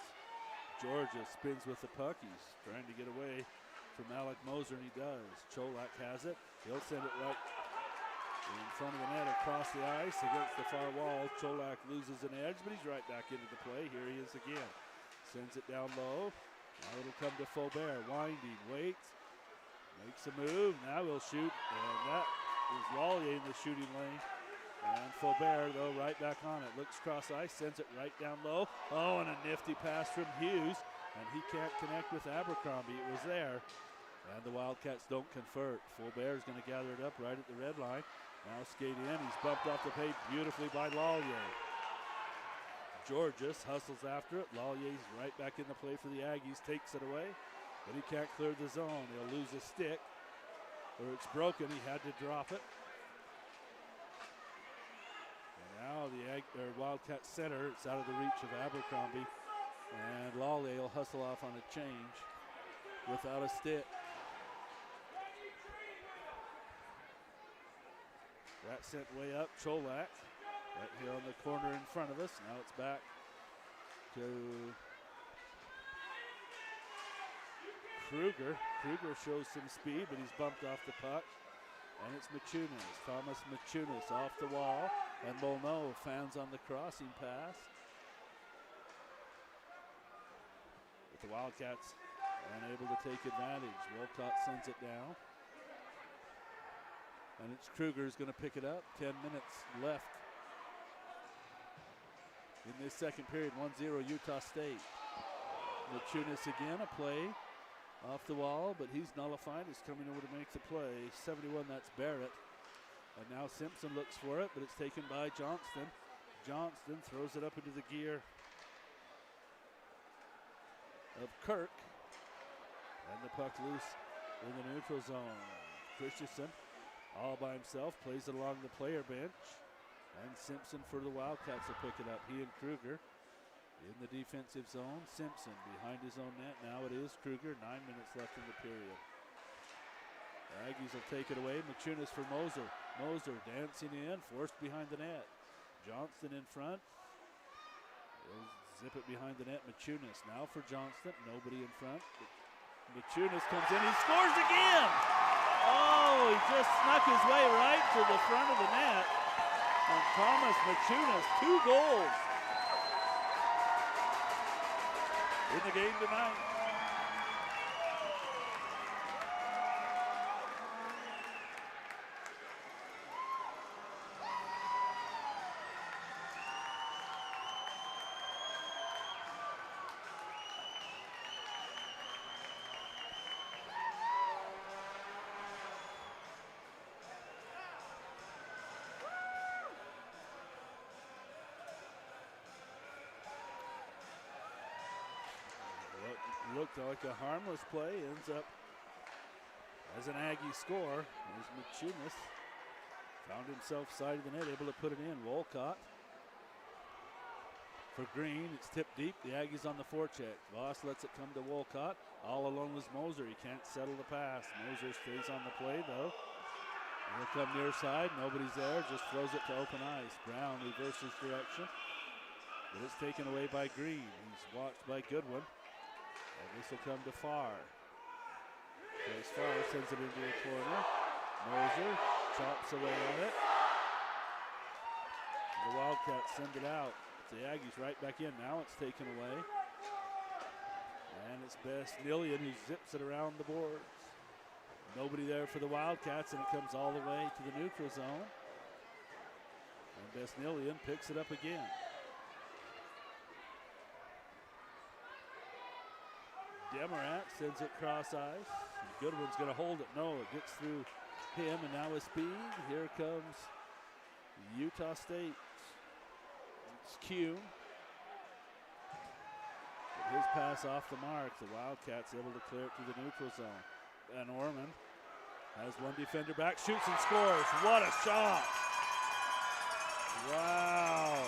Georgia spins with the puck. He's trying to get away from Alec Moser, and he does. Cholak has it. He'll send it right in front of the net across the ice against the far wall. Cholak loses an edge, but he's right back into the play. Here he is again. Sends it down low. Now it'll come to Faubert. Winding, waits, makes a move. Now he'll shoot, and that is Lallier in the shooting lane. And Faubert, though, right back on it. Looks cross ice, sends it right down low. Oh, and a nifty pass from Hughes. And he can't connect with Abercrombie. It was there. And the Wildcats don't convert. Faubert is going to gather it up right at the red line. Now skate in. He's bumped off the page beautifully by Lallier. Georges hustles after it. Lallier's right back in the play for the Aggies. Takes it away. But he can't clear the zone. He'll lose a stick. Or it's broken. He had to drop it. Now the Wildcat center, it's out of the reach of Abercrombie. And Lallier will hustle off on a change without a stick. That sent way up, Cholak, right here on the corner in front of us. Now it's back to Kruger. Kruger shows some speed, but he's bumped off the puck. And it's Machunas, Thomas Machunas off the wall. And Molno fans on the crossing pass. But the Wildcats unable to take advantage. Wolcott sends it down. And it's Kruger who's going to pick it up. 10 minutes left in this second period. 1-0 Utah State. Machunas again, a play off the wall, but he's nullified. He's coming over to make the play. 71, that's Barrett. And now Simpson looks for it, but it's taken by Johnston. Johnston throws it up into the gear of Kirk. And the puck loose in the neutral zone. Christensen all by himself, plays it along the player bench. And Simpson for the Wildcats will pick it up. He and Kruger in the defensive zone. Simpson behind his own net. Now it is Kruger. 9 minutes left in the period. The Aggies will take it away. Machunas for Moser. Moser dancing in, forced behind the net. Johnston in front. He'll zip it behind the net. Machunas now for Johnston. Nobody in front. Machunas comes in. He scores again! Oh, he just snuck his way right to the front of the net. And Thomas Machunas, 2 goals in the game tonight. Looked like a harmless play, ends up as an Aggie score. There's Machunas. Found himself side of the net, able to put it in. Wolcott for Green. It's tipped deep. The Aggies on the forecheck. Voss lets it come to Wolcott. All alone was Moser. He can't settle the pass. Moser stays on the play, though. He'll come near side. Nobody's there. Just throws it to open ice. Brown reverses direction. But it's taken away by Green. He's watched by Goodwin. And this will come to Farr. As Farr sends it into the corner. Moser chops away on it. The Wildcats send it out. The Aggies right back in. Now it's taken away. And it's Besnillian who zips it around the boards. Nobody there for the Wildcats, and it comes all the way to the neutral zone. And Besnillian picks it up again. Demarat sends it cross ice. Goodwin's going to hold it. No, it gets through him, and now with speed, here comes Utah State. It's Kuhn. But his pass off the mark. The Wildcats able to clear it through the neutral zone. Van Orman has one defender back, shoots and scores. What a shot! Wow.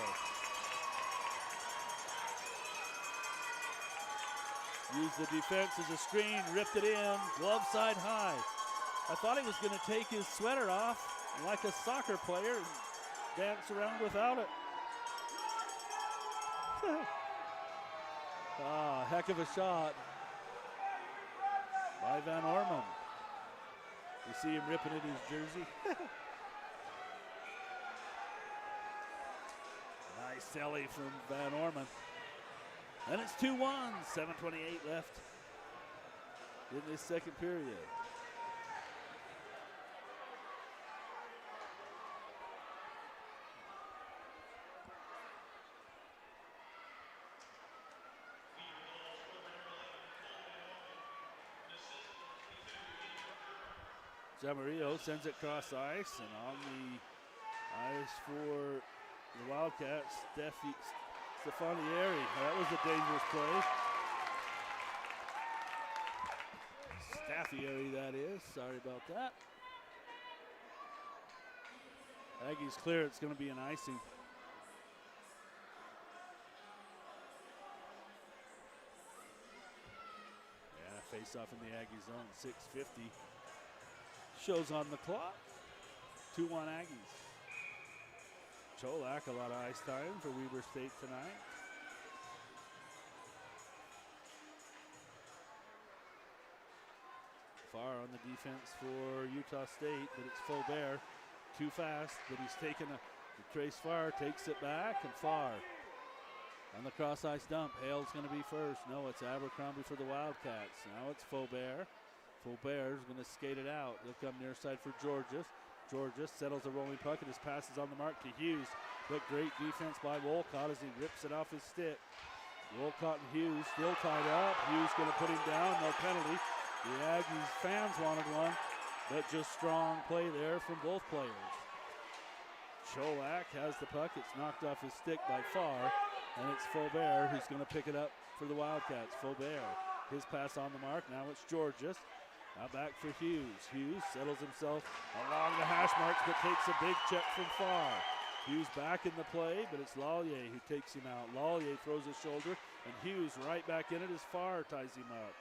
Used the defense as a screen, ripped it in, glove side high. I thought he was going to take his sweater off like a soccer player and dance around without it. Heck of a shot by Van Orman. You see him ripping at his jersey. Nice celly from Van Orman. And it's 2-1, 7:28 left in this second period. Zamarillo sends it cross ice, and on the ice for the Wildcats, Stefanieri. That was a dangerous play. Staffieri, that is. Sorry about that. Aggies clear. It's going to be an icing. Yeah, face off in the Aggie zone. 6:50 shows on the clock. 2-1 Aggies. Cholak, a lot of ice time for Weber State tonight. Far on the defense for Utah State, but it's Faubert. Too fast, but he's taken Trace Farr takes it back, and Farr on the cross ice dump. Hale's going to be first. No, it's Abercrombie for the Wildcats. Now it's Faubert. Faubert's going to skate it out. He'll come near side for Georges. Georges settles a rolling puck, and his pass is on the mark to Hughes. But great defense by Wolcott as he rips it off his stick. Wolcott and Hughes still tied up. Hughes going to put him down, no penalty. The Aggies fans wanted one, but just strong play there from both players. Cholak has the puck. It's knocked off his stick by Farr, and it's Faubert who's going to pick it up for the Wildcats. Faubert, his pass on the mark. Now it's Georges. Now back for Hughes. Hughes settles himself along the hash marks, but takes a big check from Farr. Hughes back in the play, but it's Lallier who takes him out. Lallier throws his shoulder, and Hughes right back in it as Farr ties him up.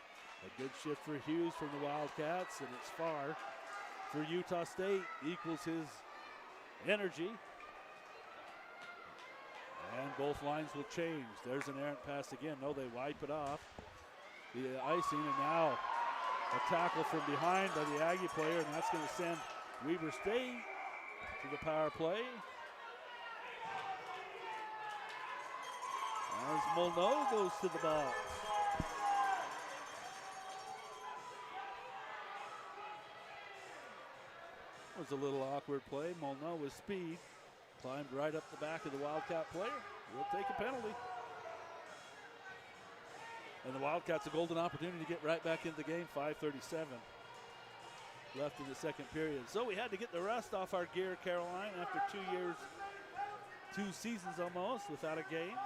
A good shift for Hughes from the Wildcats, and it's Farr for Utah State. Equals his energy. And both lines will change. There's an errant pass again. No, they wipe it off. The icing, and now a tackle from behind by the Aggie player, and that's going to send Weber State to the power play. As Molno goes to the box. It was a little awkward play. Molno with speed climbed right up the back of the Wildcat player. We'll take a penalty. And the Wildcats a golden opportunity to get right back into the game. 5:37 left in the second period. So we had to get the rust off our gear, Caroline, after 2 years, 2 seasons almost without a game.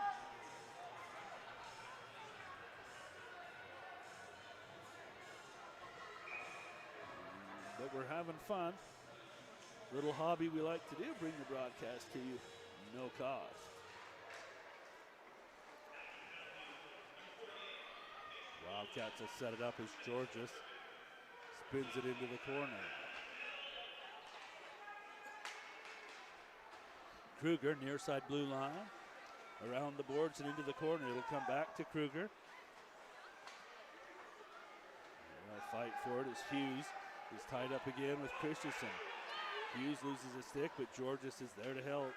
But we're having fun. Little hobby we like to do, bring the broadcast to you, no cost. Wildcats will set it up as Georges spins it into the corner. Kruger near side blue line, around the boards and into the corner. It'll come back to Kruger. They'll fight for it as Hughes is tied up again with Christensen. Hughes loses a stick, but Georges is there to help.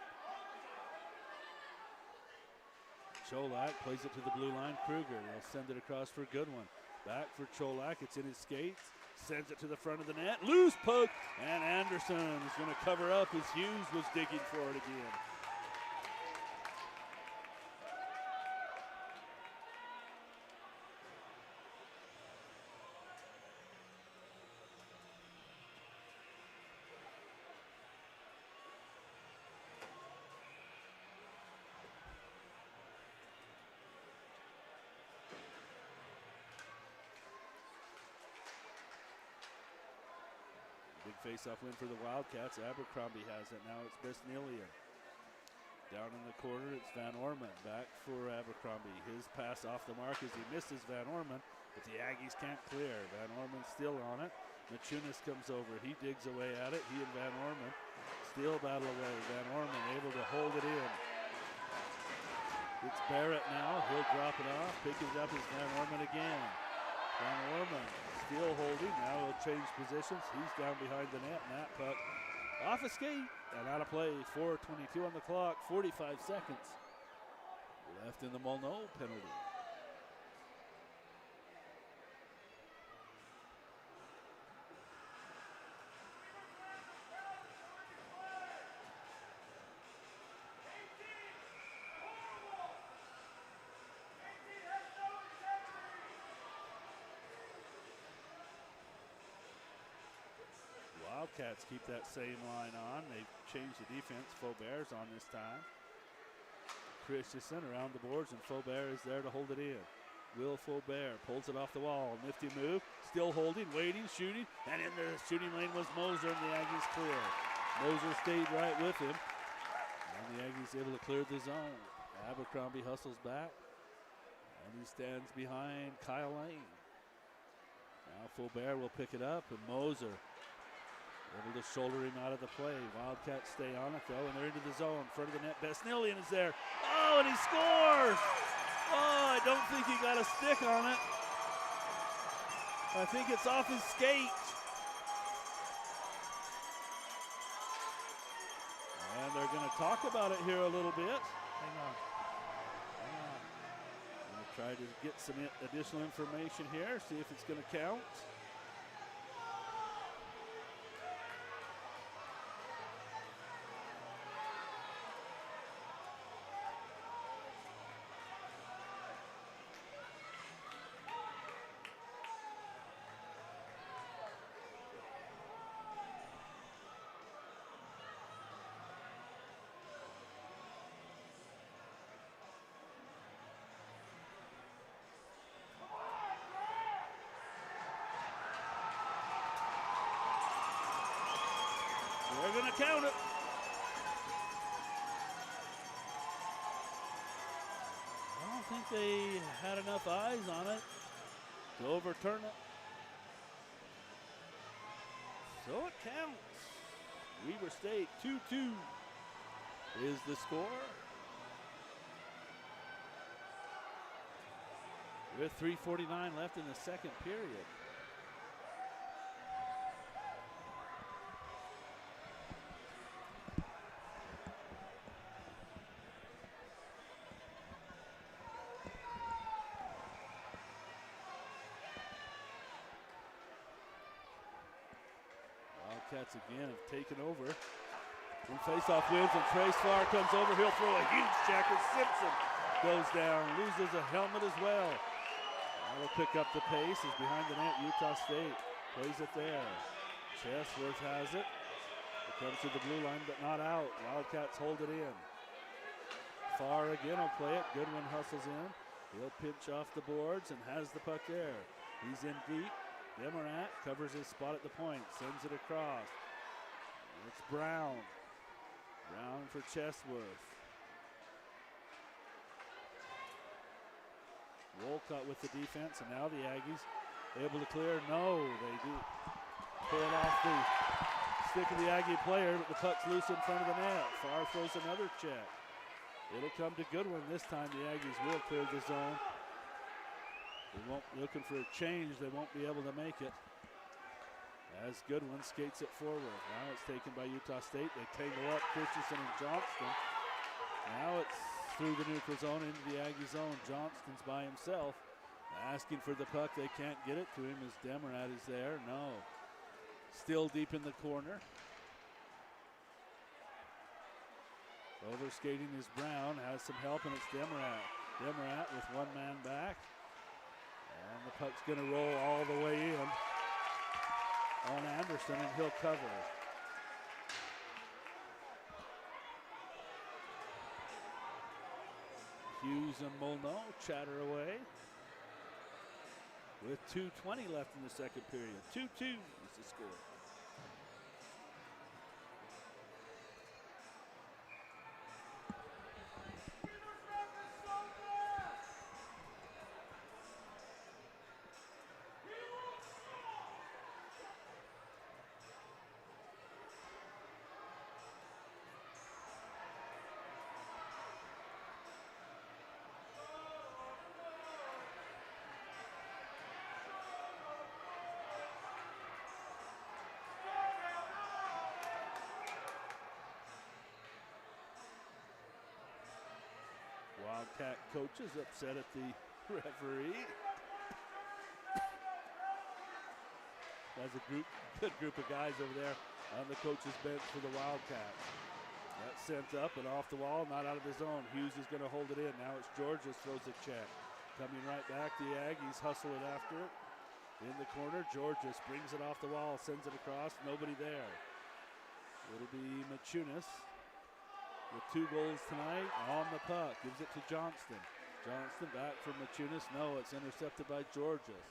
Cholak plays it to the blue line. Kruger, they'll send it across for Goodwin. Back for Cholak. It's in his skates. Sends it to the front of the net. Loose puck. And Anderson is going to cover up as Hughes was digging for it again. Big face-off win for the Wildcats. Abercrombie has it. Now it's Besnillian. Down in the corner, it's Van Orman. Back for Abercrombie. His pass off the mark as he misses Van Orman, but the Aggies can't clear. Van Orman still on it. Machunas comes over. He digs away at it. He and Van Orman still battle away. Van Orman able to hold it in. It's Barrett now. He'll drop it off. Picking it up is Van Orman again. Van Orman still holding. Now he'll change positions. He's down behind the net. And that puck off a skate and out of play. 4:22 on the clock. 45 seconds left in the Molyneux penalty. Wildcats keep that same line on. They've changed the defense. Faubert's on this time. Christensen around the boards, and Faubert is there to hold it in. Will Faubert pulls it off the wall. Nifty move. Still holding, waiting, shooting. And in the shooting lane was Moser, and the Aggies clear. Moser stayed right with him. And the Aggies able to clear the zone. Abercrombie hustles back. And he stands behind Kyle Lane. Now Faubert will pick it up, and Moser able to shoulder him out of the play. Wildcats stay on it, though, and they're into the zone. Front of the net, Besnillian is there. Oh, and he scores! Oh, I don't think he got a stick on it. I think it's off his skate. And they're going to talk about it here a little bit. Hang on. I'm going to try to get some additional information here, see if it's going to count. They're going to count it. I don't think they had enough eyes on it to overturn it. So it counts. Weber State 2-2 is the score. With 3:49 left in the second period. Wildcats again have taken over. And faceoff wins, and Trace Farr comes over. He'll throw a huge check, and Simpson goes down, loses a helmet as well. That'll pick up the pace. Is behind the net. Utah State plays it there. Chesworth has it. It comes to the blue line, but not out. Wildcats hold it in. Farr again will play it. Goodwin hustles in. He'll pinch off the boards and has the puck there. He's in deep. Demorat covers his spot at the point, sends it across. It's Brown. Brown for Chesworth. Wolcott with the defense, and now the Aggies able to clear. No, they do pull it off the stick of the Aggie player, but the puck's loose in front of the net. Farr throws another check. It'll come to Goodwin. This time the Aggies will clear the zone. They won't, looking for a change, they won't be able to make it. As Goodwin skates it forward. Now it's taken by Utah State. They tangle up Christensen and Johnston. Now it's through the neutral zone into the Aggie zone. Johnston's by himself. Asking for the puck. They can't get it to him as Demerat is there. No. Still deep in the corner. Overskating is Brown. Has some help, and it's Demerat. Demerat with one man back. And the puck's going to roll all the way in on Anderson, and he'll cover. Hughes and Molno chatter away. With 2:20 left in the second period. 2-2 is the score. Wildcat coach is upset at the referee. There's a good group of guys over there on the coach's bench for the Wildcats. That's sent up and off the wall, not out of the zone. Hughes is going to hold it in. Now it's Georges throws a check. Coming right back, the Aggies hustle it after it. In the corner, Georges brings it off the wall, sends it across, nobody there. It'll be Machunas with 2 goals tonight on the puck. Gives it to Johnston. Johnston back for Machunas. No, it's intercepted by Georges.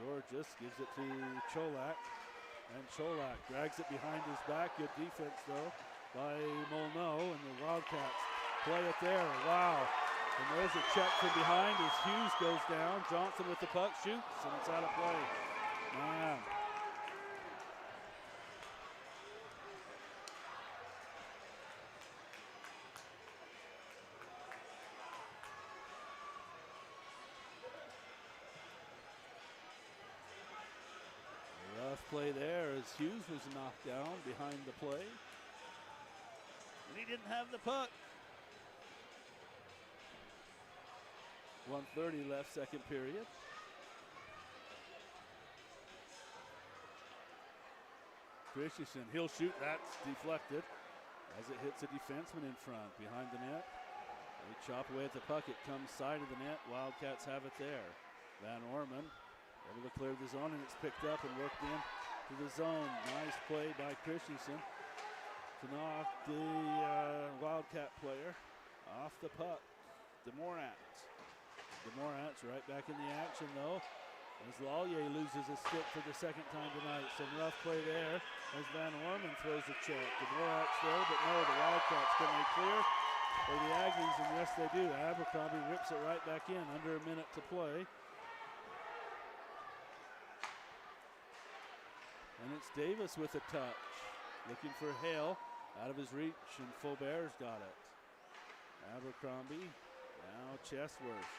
Georges gives it to Cholak. And Cholak drags it behind his back. Good defense, though, by Molno. And the Wildcats play it there. Wow. And there's a check from behind as Hughes goes down. Johnson with the puck shoots, and it's out of play. Man. Play there as Hughes was knocked down behind the play. And he didn't have the puck. 1:30 left, second period. Christensen, he'll shoot. That's deflected as it hits a defenseman in front behind the net. They chop away at the puck. It comes side of the net. Wildcats have it there. Van Orman able to clear the zone, and it's picked up and worked in to the zone. Nice play by Christensen to knock the Wildcat player off the puck. Demorats right back in the action, though, as Lallier loses a stick for the second time tonight. Some rough play there as Van Orman throws a check. Demorats there, but no, the Wildcats, can they clear for the Aggies? And yes, they do. Abercrombie rips it right back in, under a minute to play. And it's Davis with a touch, looking for Hale, out of his reach, and Faubert's got it. Abercrombie, now Chesworth.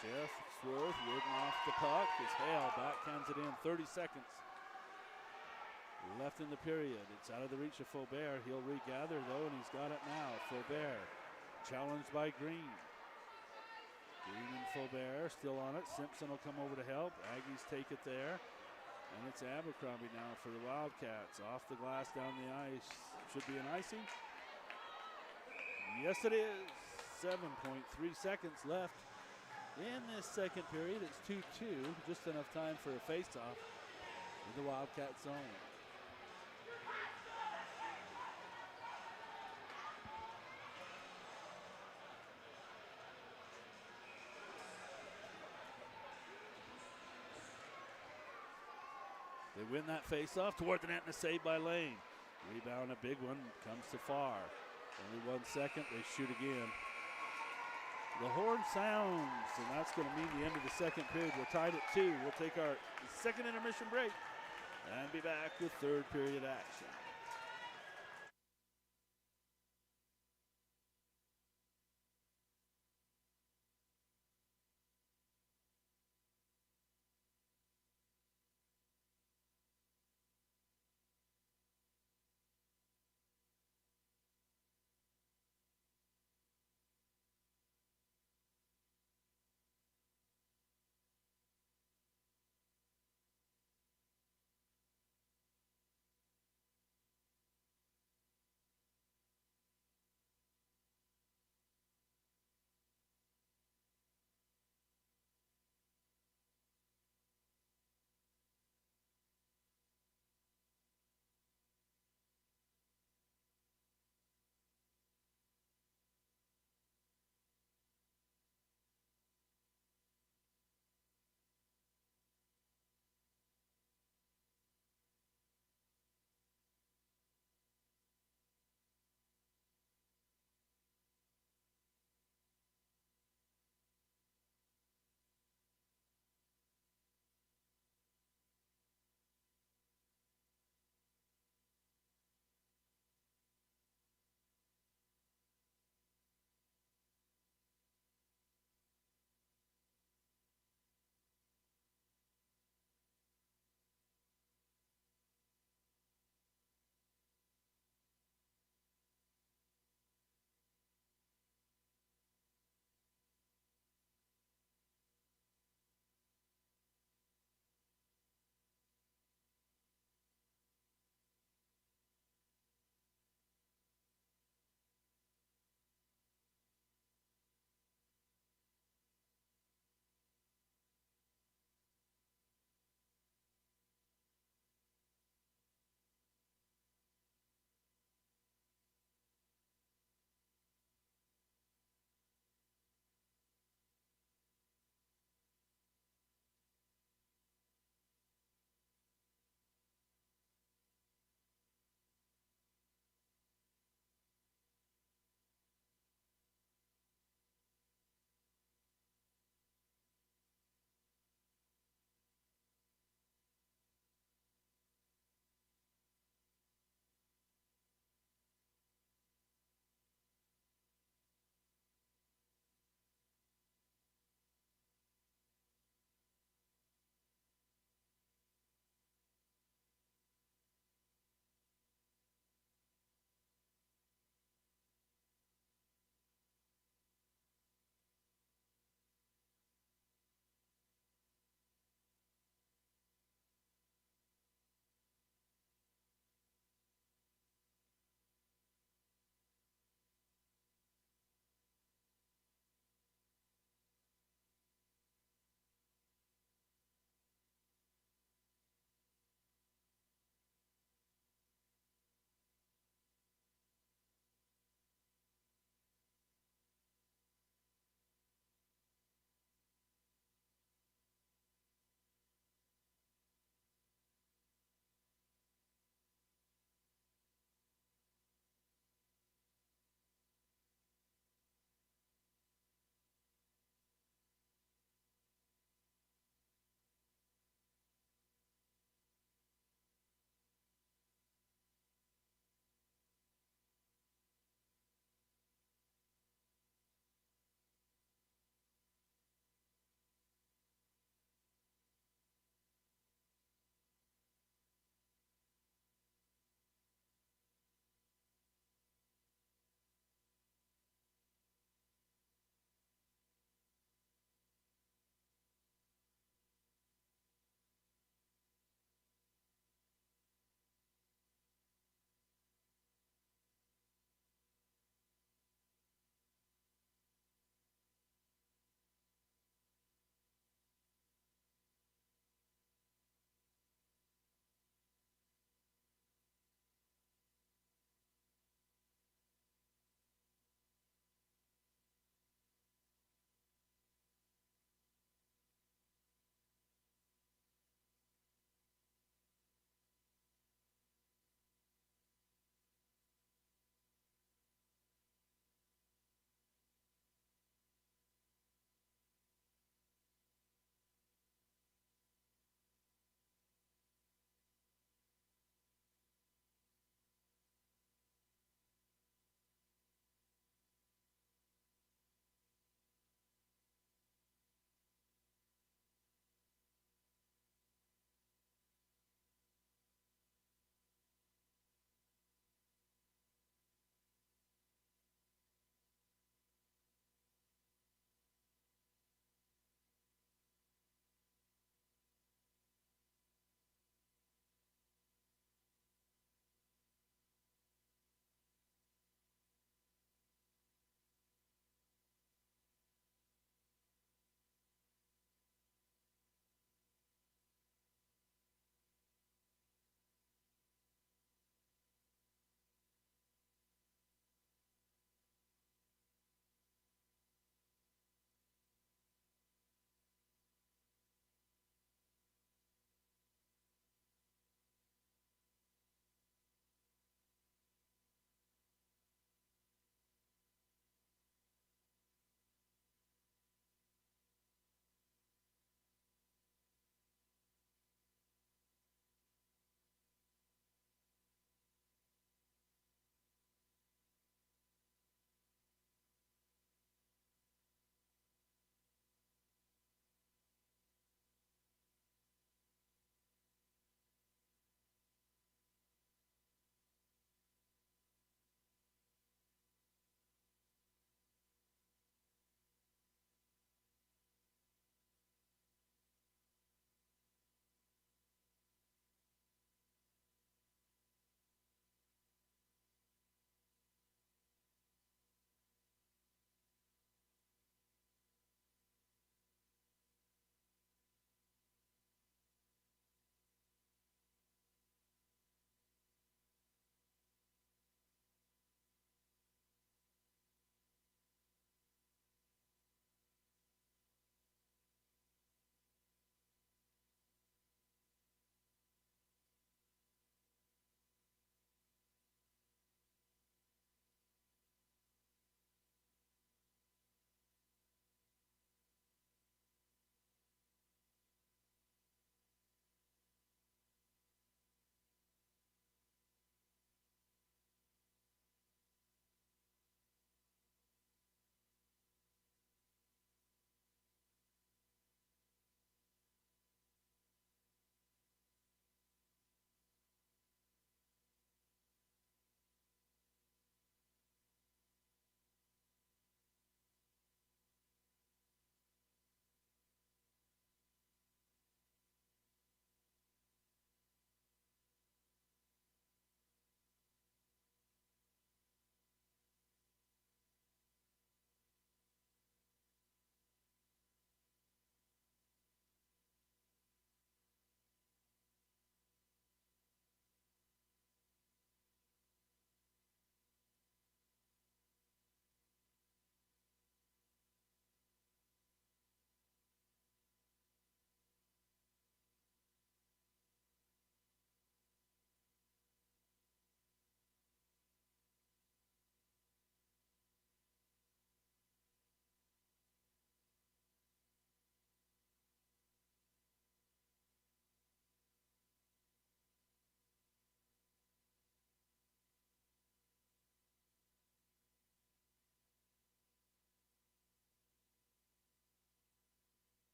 Chesworth wooden off the puck as Hale backhands it in. 30 seconds left in the period. It's out of the reach of Faubert. He'll regather, though, and he's got it now. Faubert challenged by Green. Green and Faubert still on it. Simpson will come over to help. Aggies take it there. And it's Abercrombie now for the Wildcats. Off the glass, down the ice. Should be an icing. Yes, it is. 7.3 seconds left in this second period. It's 2-2. Just enough time for a face-off in the Wildcat zone. They win that face-off toward the net, and a save by Lane. Rebound, a big one, comes to far. Only 1 second, they shoot again. The horn sounds, and that's going to mean the end of the second period. We're tied at 2. We'll take our second intermission break and be back with third period action.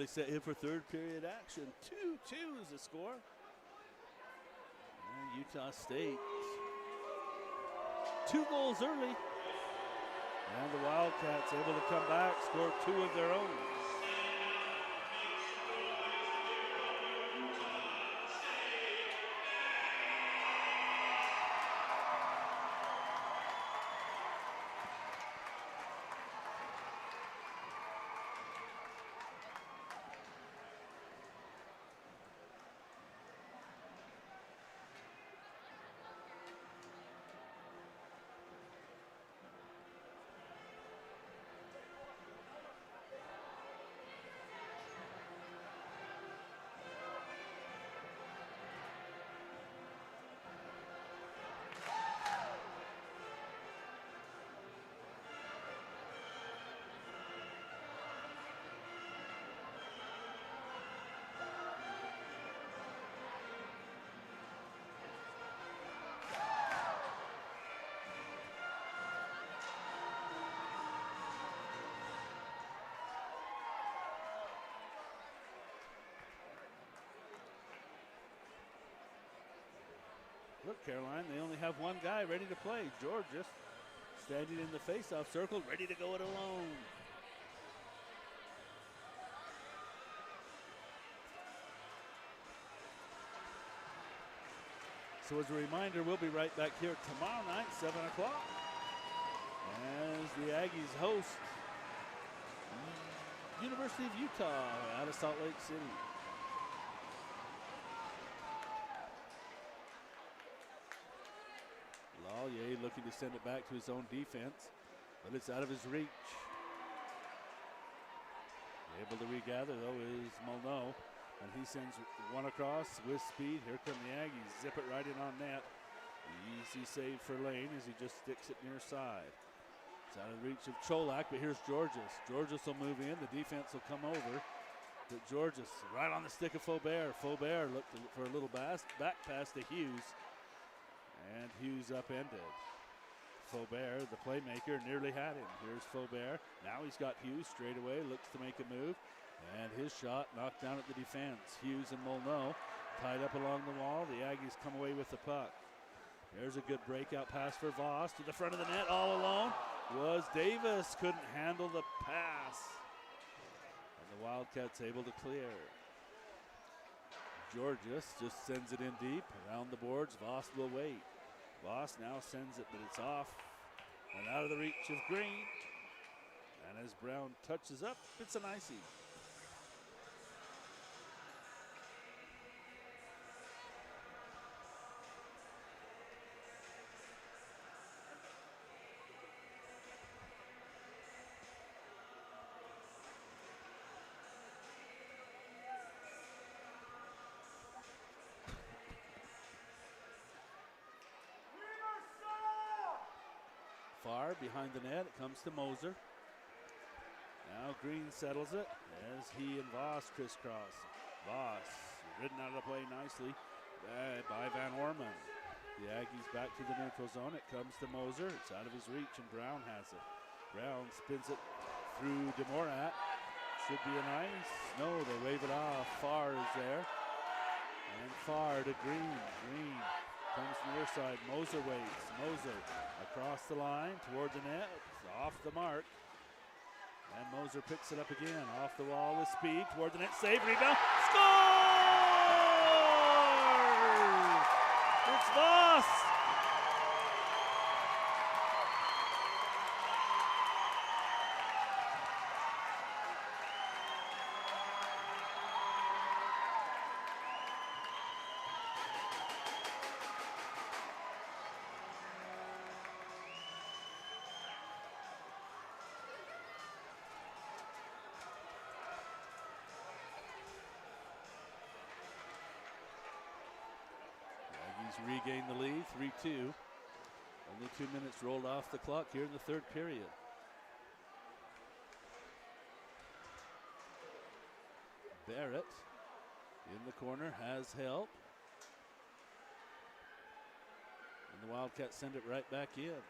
Nearly set here for third period action. 2-2 is the score. And Utah State 2 goals early. And the Wildcats able to come back, score 2 of their own. Look, Caroline, they only have one guy ready to play. Georges standing in the face-off circle, ready to go it alone. So as a reminder, we'll be right back here tomorrow night, 7 o'clock, as the Aggies host University of Utah out of Salt Lake City. Lallier looking to send it back to his own defense, but it's out of his reach. Able to regather, though, is Molyneux, and he sends one across with speed. Here come the Aggies, zip it right in on net. Easy save for Lane as he just sticks it near side. It's out of the reach of Cholak, but here's Georges. Georges will move in, the defense will come over. But Georges right on the stick of Faubert. Faubert looked for a little back pass to Hughes. And Hughes upended. Faubert, the playmaker, nearly had him. Here's Faubert. Now he's got Hughes straight away, looks to make a move. And his shot knocked down at the defense. Hughes and Molyneux tied up along the wall. The Aggies come away with the puck. There's a good breakout pass for Voss. To the front of the net all alone was Davis. Couldn't handle the pass. And the Wildcats able to clear. Georges just sends it in deep. Around the boards, Voss will wait. Voss now sends it, but it's off and out of the reach of Green. And as Brown touches up, it's an icing. Far behind the net, it comes to Moser. Now Green settles it as he and Voss crisscross. Voss ridden out of the play nicely by Van Orman. The Aggies back to the neutral zone. It comes to Moser. It's out of his reach and Brown has it. Brown spins it through DeMorat. Should be an ice. No, they wave it off. Farr is there. And Farr to Green. Green comes near side. Moser waits. Moser across the line toward the net. Off the mark. And Moser picks it up again. Off the wall with speed toward the net. Save, rebound. Score! It's Voss. Regain the lead, 3-2. Only 2 minutes rolled off the clock here in the third period. Barrett in the corner has help. And the Wildcats send it right back in.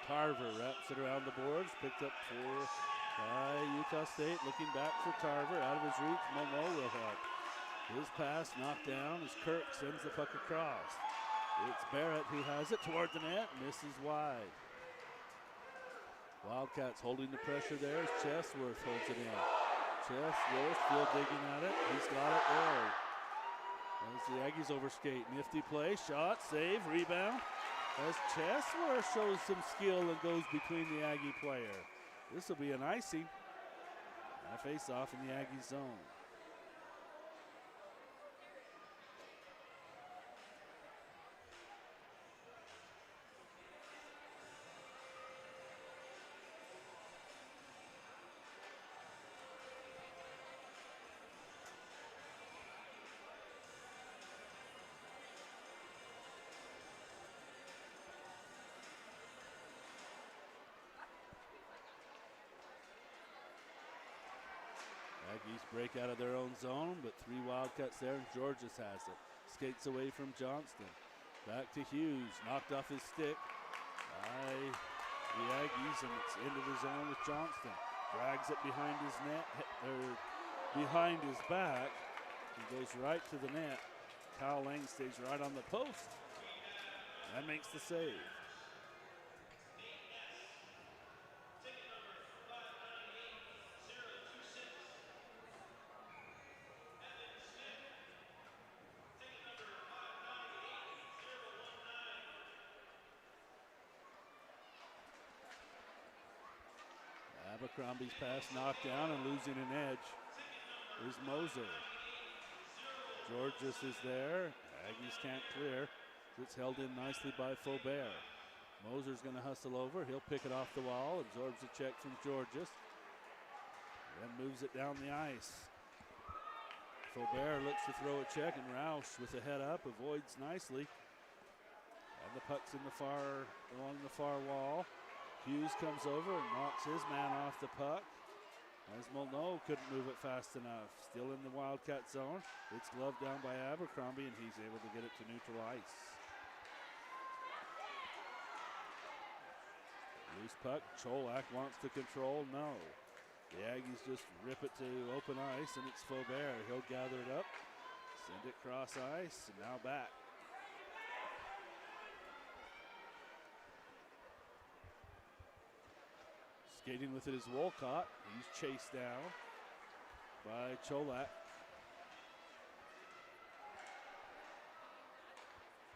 Tarver wraps it around the boards, picked up for by Utah State, looking back for Tarver, out of his reach. Momo will help. His pass knocked down as Kirk sends the puck across. It's Barrett who has it toward the net, misses wide. Wildcats holding the pressure there as Chesworth holds it in. Chesworth still digging at it. He's got it there. As the Aggies overskate. Nifty play, shot, save, rebound. As Chesworth shows some skill and goes between the Aggie player. This will be an icing. And a face-off in the Aggie zone. Aggies break out of their own zone, but 3 Wildcats there, and Georges has it. Skates away from Johnston. Back to Hughes, knocked off his stick by the Aggies, and it's into the zone with Johnston. Drags it behind his net, or behind his back. He goes right to the net. Kyle Lang stays right on the post. That makes the save. Abercrombie's pass knocked down and losing an edge is Moser. Georges is there. Aggies can't clear. It's held in nicely by Faubert. Moser's going to hustle over. He'll pick it off the wall, absorbs a check from Georges, then moves it down the ice. Faubert looks to throw a check, and Roush with a head up avoids nicely. And the puck's in along the far wall. Hughes comes over and knocks his man off the puck. As Molyneux couldn't move it fast enough. Still in the Wildcat zone. It's gloved down by Abercrombie, and he's able to get it to neutral ice. Loose puck. Cholak wants to control. No. The Aggies just rip it to open ice, and it's Faubert. He'll gather it up, send it cross ice, and now back. Skating with it is Wolcott. He's chased down by Cholak.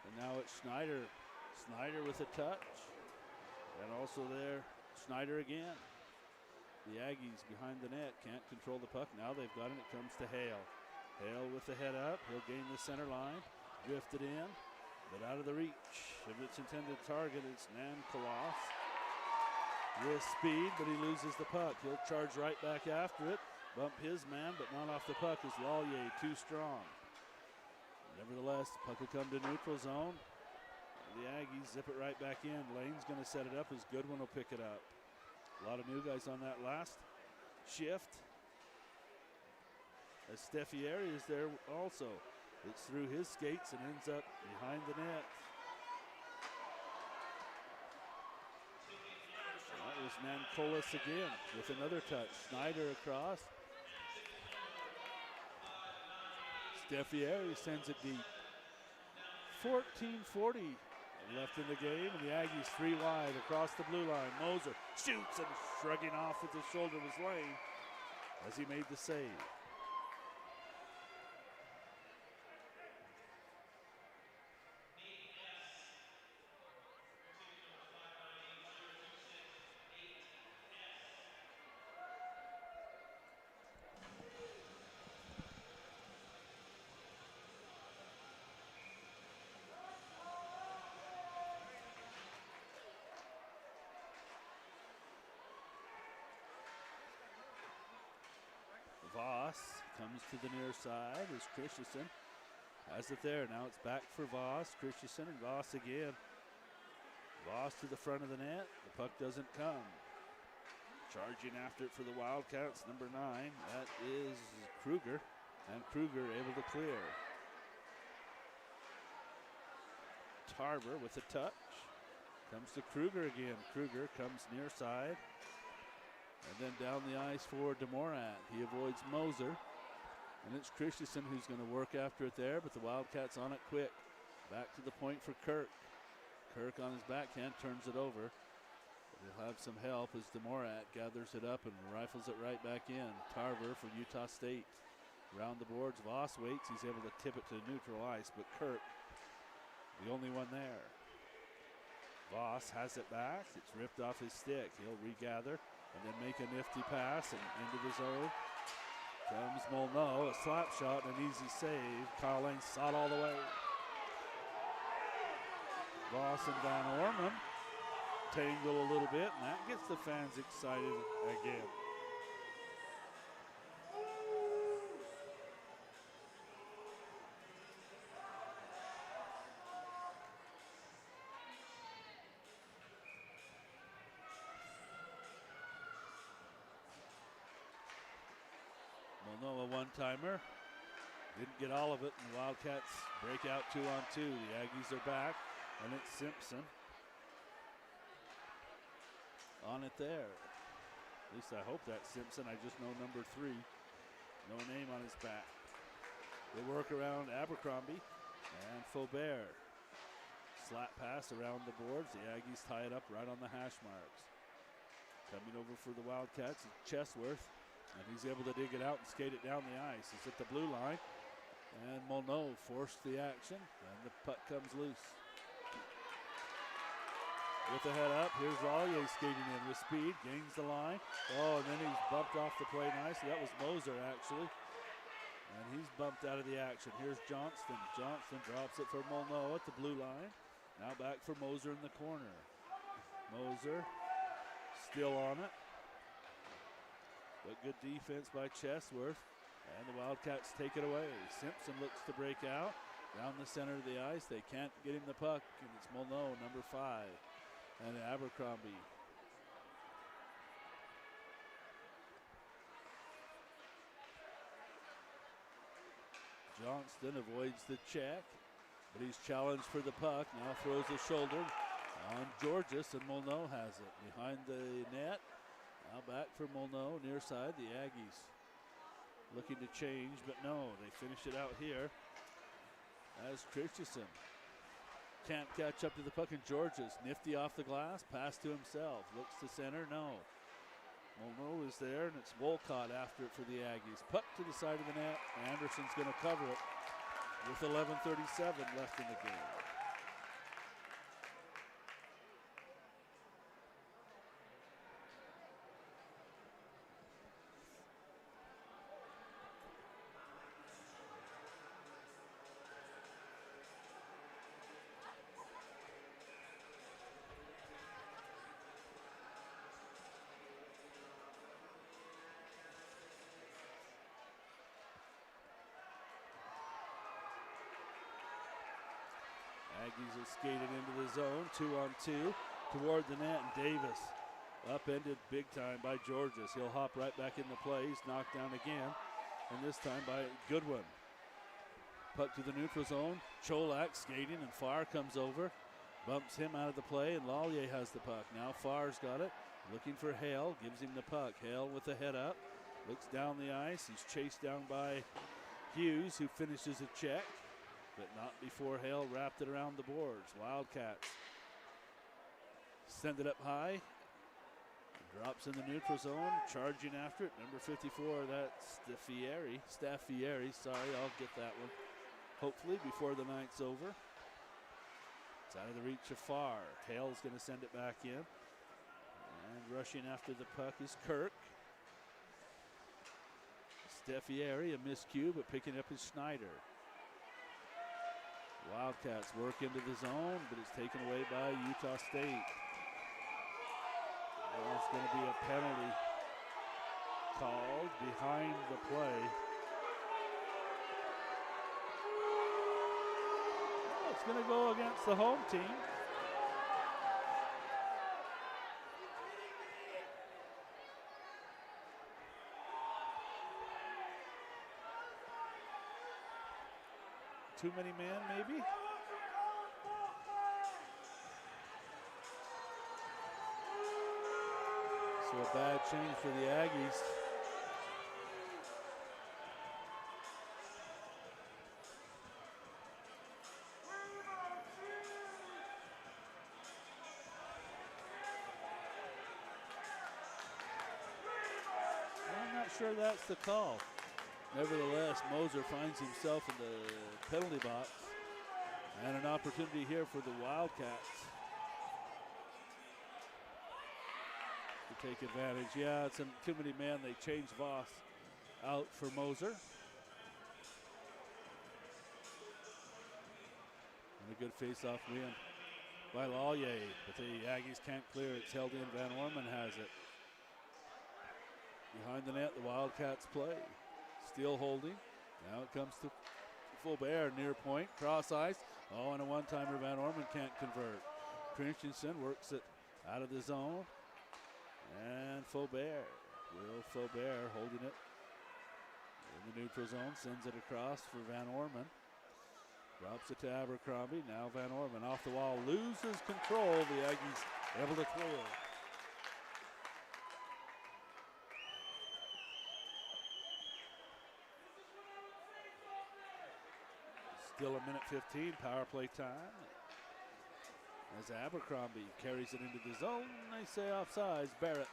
And now it's Schneider. Schneider with a touch. And also there, Schneider again. The Aggies behind the net can't control the puck. Now they've got it. It comes to Hale. Hale with the head up. He'll gain the center line. Drifted in, but out of the reach of its intended target. It's Nankolos. With speed, but he loses the puck. He'll charge right back after it. Bump his man, but not off the puck. Is Lallier too strong? Nevertheless, the puck will come to neutral zone. The Aggies zip it right back in. Lane's going to set it up as Goodwin will pick it up. A lot of new guys on that last shift. As Steffieri is there also. It's through his skates and ends up behind the net. That was Nankolos again with another touch. Schneider across. Steffieri sends it deep. 14:40 left in the game, and the Aggies 3 wide across the blue line. Moser shoots, and shrugging off with his shoulder was Lane as he made the save. Voss comes to the near side as Christensen has it there. Now it's back for Voss, Christensen, and Voss again. Voss to the front of the net. The puck doesn't come. Charging after it for the Wildcats, number 9. That is Kruger, and Kruger able to clear. Tarver with a touch. Comes to Kruger again. Kruger comes near side. And then down the ice for DeMorat. He avoids Moser. And it's Christensen who's going to work after it there, but the Wildcats on it quick. Back to the point for Kirk. Kirk on his backhand turns it over. He'll have some help as DeMorat gathers it up and rifles it right back in. Tarver for Utah State. Around the boards, Voss waits. He's able to tip it to neutral ice, but Kirk, the only one there. Voss has it back. It's ripped off his stick. He'll regather and then make a nifty pass and into the zone. Comes Molyneux, a slap shot and an easy save. Kyle Lane saw it all the way. Voss and Van Orman tangle a little bit, and that gets the fans excited again. Molyneux, a one-timer. Didn't get all of it, and the Wildcats break out 2-on-2. The Aggies are back, and it's Simpson on it there. At least I hope that's Simpson. I just know number 3. No name on his back. They work around Abercrombie and Faubert. Slap pass around the boards. The Aggies tie it up right on the hash marks. Coming over for the Wildcats is Chesworth, and he's able to dig it out and skate it down the ice. It's at the blue line, and Molyneux forced the action, and the puck comes loose. With the head up, here's Rollier skating in with speed, gains the line. Oh, and then he's bumped off the play nicely. That was Moser, actually. And he's bumped out of the action. Here's Johnston. Johnston drops it for Molyneux at the blue line. Now back for Moser in the corner. Moser still on it. But good defense by Chesworth. And the Wildcats take it away. Simpson looks to break out. Down the center of the ice. They can't get him the puck. And it's Molyneux, number 5. And Abercrombie. Johnston avoids the check, but he's challenged for the puck. Now throws his shoulder on Georges, and Molyneux has it behind the net. Now back for Molyneux, near side. The Aggies looking to change, but no, they finish it out here as Christensen can't catch up to the puck, and Georges nifty off the glass, pass to himself, looks to center, no. Molyneux is there, and it's Wolcott after it for the Aggies. Puck to the side of the net. Anderson's going to cover it with 11:37 left in the game. Aggies are skated into the zone, 2-on-2 toward the net, and Davis upended big time by Georges. He'll hop right back into play. He's knocked down again, and this time by Goodwin. Puck to the neutral zone. Cholak skating, and Farr comes over, bumps him out of the play, and Lallier has the puck. Now Farr's got it, looking for Hale, gives him the puck. Hale with the head up, looks down the ice. He's chased down by Hughes, who finishes a check, but not before Hale wrapped it around the boards. Wildcats send it up high. Drops in the neutral zone, charging after it. Number 54, that's Staffieri. Sorry, I'll get that one hopefully before the night's over. It's out of the reach of Farr. Hale's going to send it back in. And rushing after the puck is Kirk. Staffieri, a miscue, but picking up his Schneider. Wildcats work into the zone, but it's taken away by Utah State. There's going to be a penalty called behind the play. It's going to go against the home team. Too many men, maybe? So a bad change for the Aggies. I'm not sure that's the call. Nevertheless, Moser finds himself in the penalty box. And an opportunity here for the Wildcats to take advantage. Yeah, it's too many men. They changed Voss out for Moser. And a good face-off win by Lallier, but the Aggies can't clear. It's held in. Van Orman has it. Behind the net, the Wildcats play. Still holding. Now it comes to Faubert, near point, cross ice. Oh, and a one-timer Van Orman can't convert. Christensen works it out of the zone. And Faubert, Will Faubert holding it in the neutral zone, sends it across for Van Orman. Drops it to Abercrombie. Now Van Orman off the wall, loses control. The Aggies able to clear. Still a minute 15 power play time. As Abercrombie carries it into the zone, they say offsides. Barrett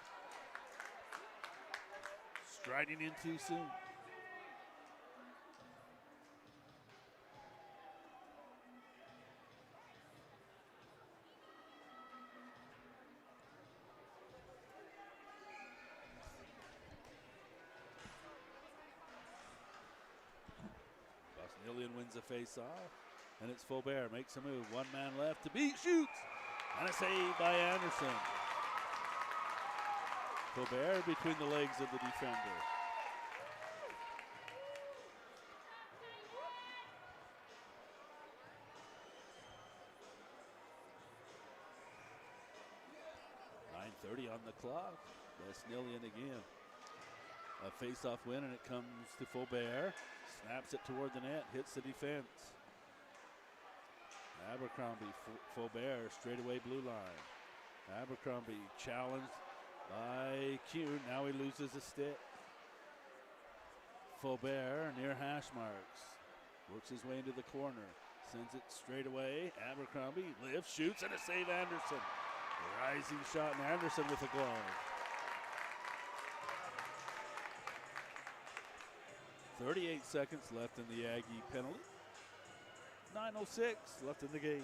striding in too soon. Bosnian wins the face-off. And it's Faubert, makes a move. One man left to beat, shoots! And a save by Anderson. Faubert between the legs of the defender. .9:30 on the clock. Bosnian again. A face-off win, and it comes to Faubert. Snaps it toward the net, hits the defense. Abercrombie, Faubert, straightaway blue line. Abercrombie challenged by Kuhn. Now he loses a stick. Faubert near hash marks. Works his way into the corner. Sends it straight away. Abercrombie lifts, shoots, and a save Anderson. Rising shot, and Anderson with a glove. 38 seconds left in the Aggie penalty. 9:06 left in the game.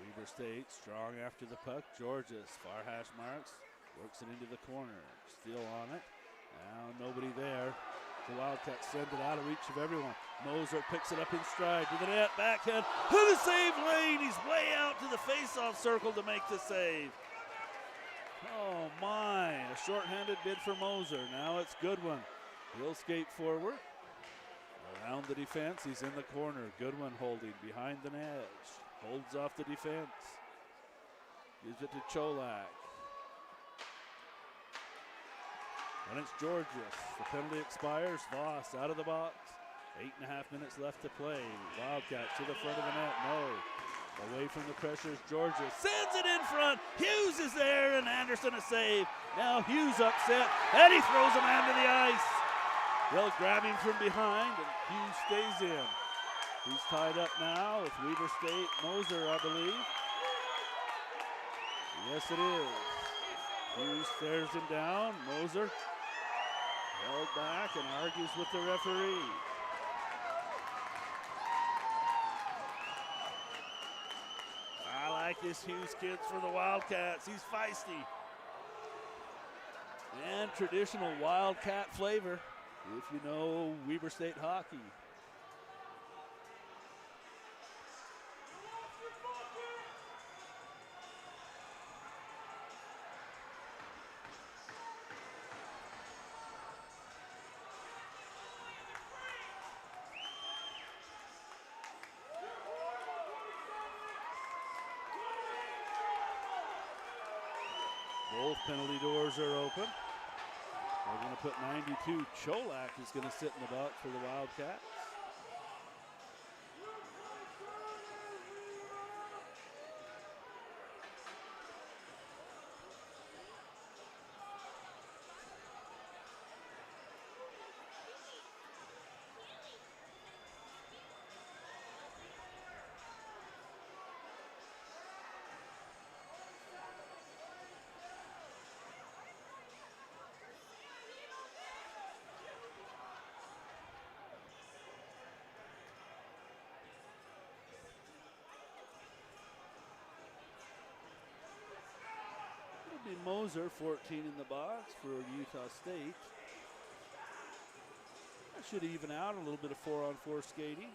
Weber State strong after the puck. Georges, far hash marks, works it into the corner. Still on it. Now nobody there. The Wildcats send it out of reach of everyone. Moser picks it up in stride to the net, backhand, to the save lane. He's way out to the face-off circle to make the save. Oh my, a shorthanded bid for Moser. Now it's Goodwin. He'll skate forward. Around the defense, he's in the corner. Goodwin holding behind the net. Holds off the defense. Gives it to Cholak. And it's Georges. The penalty expires. Voss out of the box. 8.5 minutes left to play. Wildcats to the front of the net. No. Away from the pressure is Georges. Sends it in front. Hughes is there, and Anderson a save. Now Hughes upset, and he throws a man to the ice. They'll grab him from behind, and Hughes stays in. He's tied up now with Weber State. Moser, I believe. Yes, it is. Hughes stares him down. Moser held back and argues with the referee. I like this Hughes kid for the Wildcats. He's feisty. And traditional Wildcat flavor, if you know Weber State hockey. Both penalty doors are open. We're going to put 92. Cholak is going to sit in the box for the Wildcats. It'll be Moser, 14 in the box for Utah State. That should even out a little bit of 4-on-4 skating.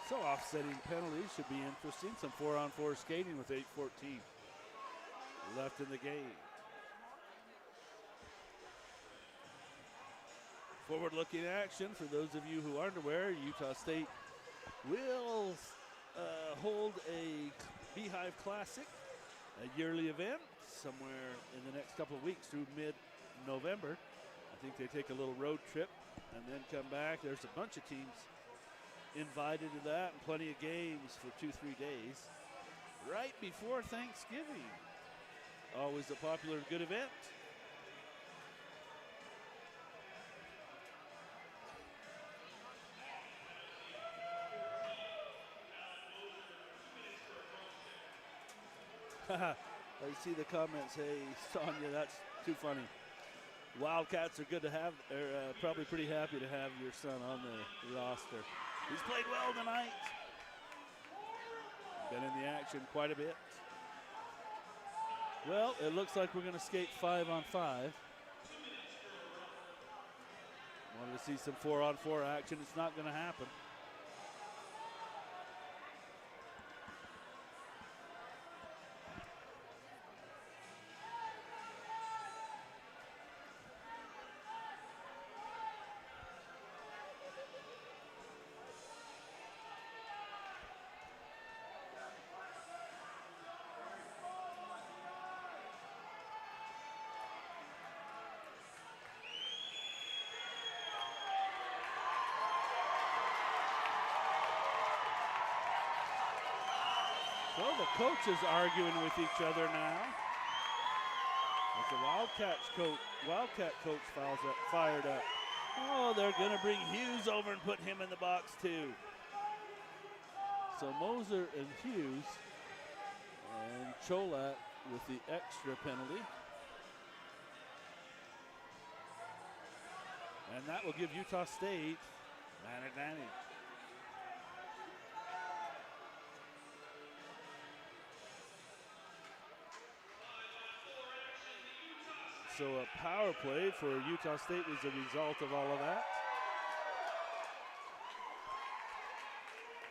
So offsetting penalties should be interesting. Some 4-on-4 skating with 8:14 left in the game. Forward-looking action for those of you who aren't aware, Utah State will hold a Beehive Classic, a yearly event, somewhere in the next couple of weeks through mid-November. I think they take a little road trip and then come back. There's a bunch of teams invited to that and plenty of games for 2-3 days right before Thanksgiving. Always a popular, good event. I see the comments, hey, Sonia, that's too funny. Wildcats are good to have. They're probably pretty happy to have your son on the roster. He's played well tonight. Been in the action quite a bit. Well, it looks like we're going to skate 5-on-5. Wanted to see some 4-on-4 action. It's not going to happen. So the coaches arguing with each other now. As the Wildcat coach fired up. Oh, they're going to bring Hughes over and put him in the box too. So Moser and Hughes and Cholak with the extra penalty. And that will give Utah State man advantage. So a power play for Utah State was the result of all of that.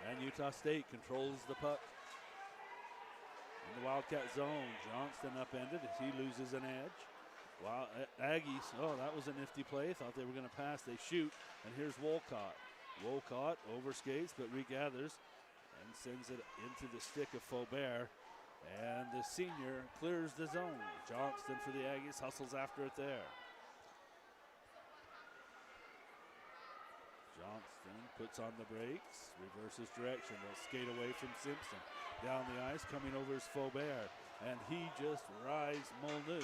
And Utah State controls the puck in the Wildcat zone. Johnston upended as he loses an edge. Wow, Aggies, oh, that was a nifty play. Thought they were going to pass. They shoot, and here's Wolcott. Wolcott overskates but regathers and sends it into the stick of Faubert. And the senior clears the zone. Johnston for the Aggies hustles after it there. Johnston puts on the brakes, reverses direction. They'll skate away from Simpson. Down the ice, coming over is Faubert. and he just rides Mulnu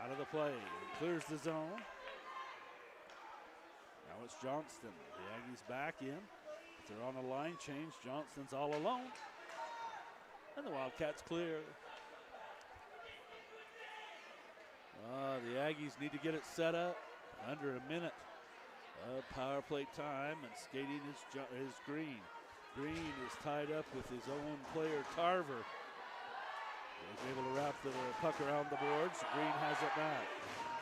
out of the play. Clears the zone. Now it's Johnston. The Aggies back in. If they're on a line change, Johnston's all alone. And the Wildcats clear. The Aggies need to get it set up. Under a minute of power play time, and skating is Green. Green is tied up with his own player, Tarver. He's able to wrap the puck around the boards. Green has it back.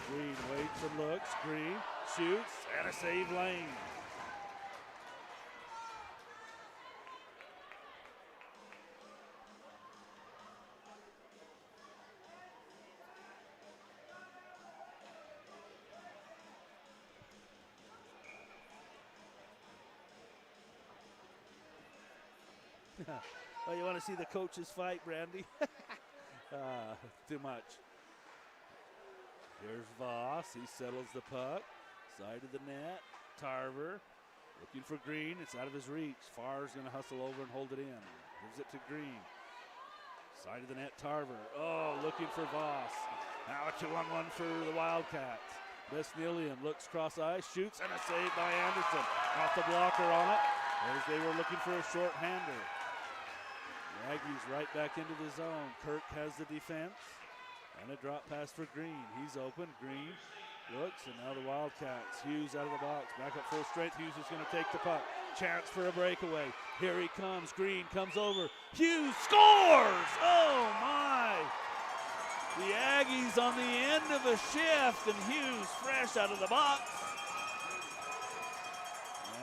Green waits and looks. Green shoots, and a save lane. Oh, you want to see the coaches fight, Brandy? Too much. Here's Voss. He settles the puck. Side of the net. Tarver looking for Green. It's out of his reach. Farr's going to hustle over and hold it in. Gives it to Green. Side of the net, Tarver. Oh, looking for Voss. Now a 2-on-1 for the Wildcats. Besnillian looks cross-ice, shoots, and a save by Anderson. Off the blocker on it as they were looking for a short-hander. The Aggies right back into the zone. Kirk has the defense. And a drop pass for Green. He's open. Green looks, and now the Wildcats. Hughes out of the box. Back up full strength. Hughes is going to take the puck. Chance for a breakaway. Here he comes. Green comes over. Hughes scores! Oh, my! The Aggies on the end of a shift, and Hughes fresh out of the box.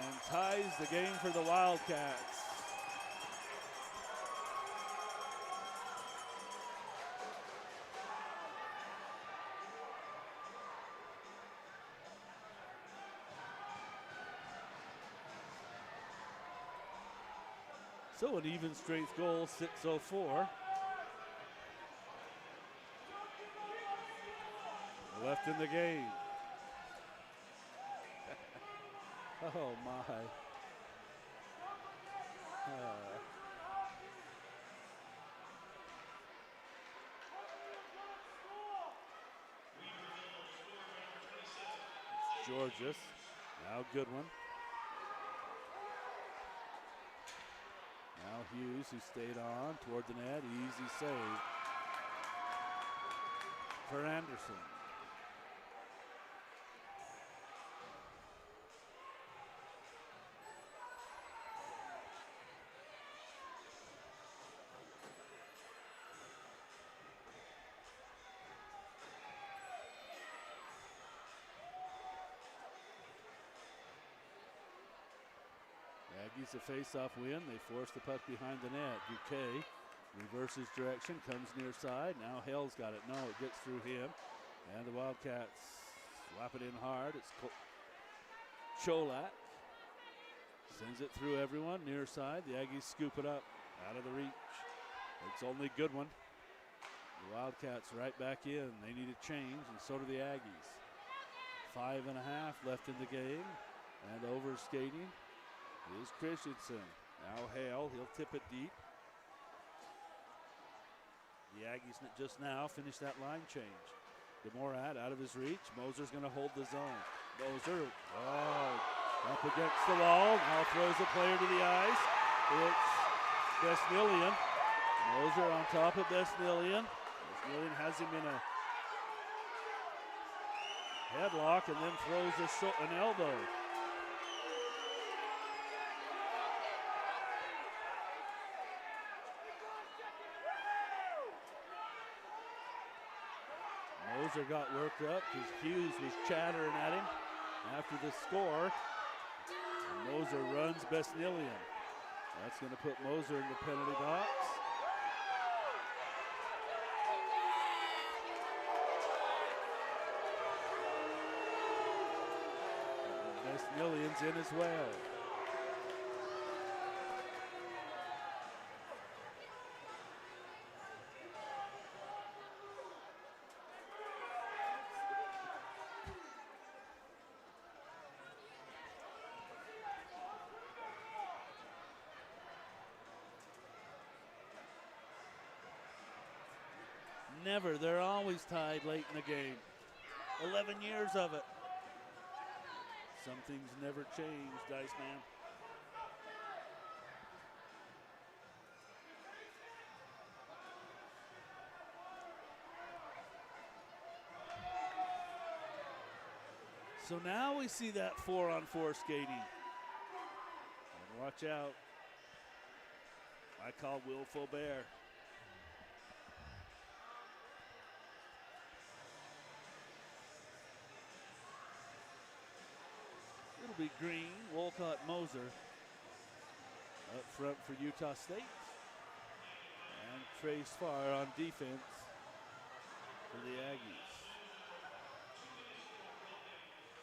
And ties the game for the Wildcats. So an even strength goal, 6:04. Left in the game. Oh, my. Georges, now Goodwin. Now Hughes, who stayed on toward the net. Easy save for Anderson. Aggies a face-off win. They force the puck behind the net. Bouquet reverses direction, comes near side. Now Hale's got it. No, it gets through him. And the Wildcats slap it in hard. It's Cholak. Sends it through everyone, near side. The Aggies scoop it up out of the reach. It's only Goodwin. The Wildcats right back in. They need a change, and so do the Aggies. 5.5 left in the game. And over skating is Christensen. Now Hale, he'll tip it deep. The Aggies just now finished that line change. DeMorat out of his reach. Moser's going to hold the zone. Moser, up against the wall. Now throws a player to the ice. It's Besnillian. Moser on top of Besnillian. Besnillian has him in a headlock and then throws an elbow. Moser got worked up because Hughes was chattering at him after the score. And Moser runs Besnillian. That's going to put Moser in the penalty box. Besnillian's in as well. never. They're always tied late in the game. 11 years of it. Some things never change, Dice Man. So now we see that 4-on-4 skating. And watch out. I call Will Faubert. It'll be Green, Wolcott, Moser up front for Utah State. And Trace Farr on defense for the Aggies.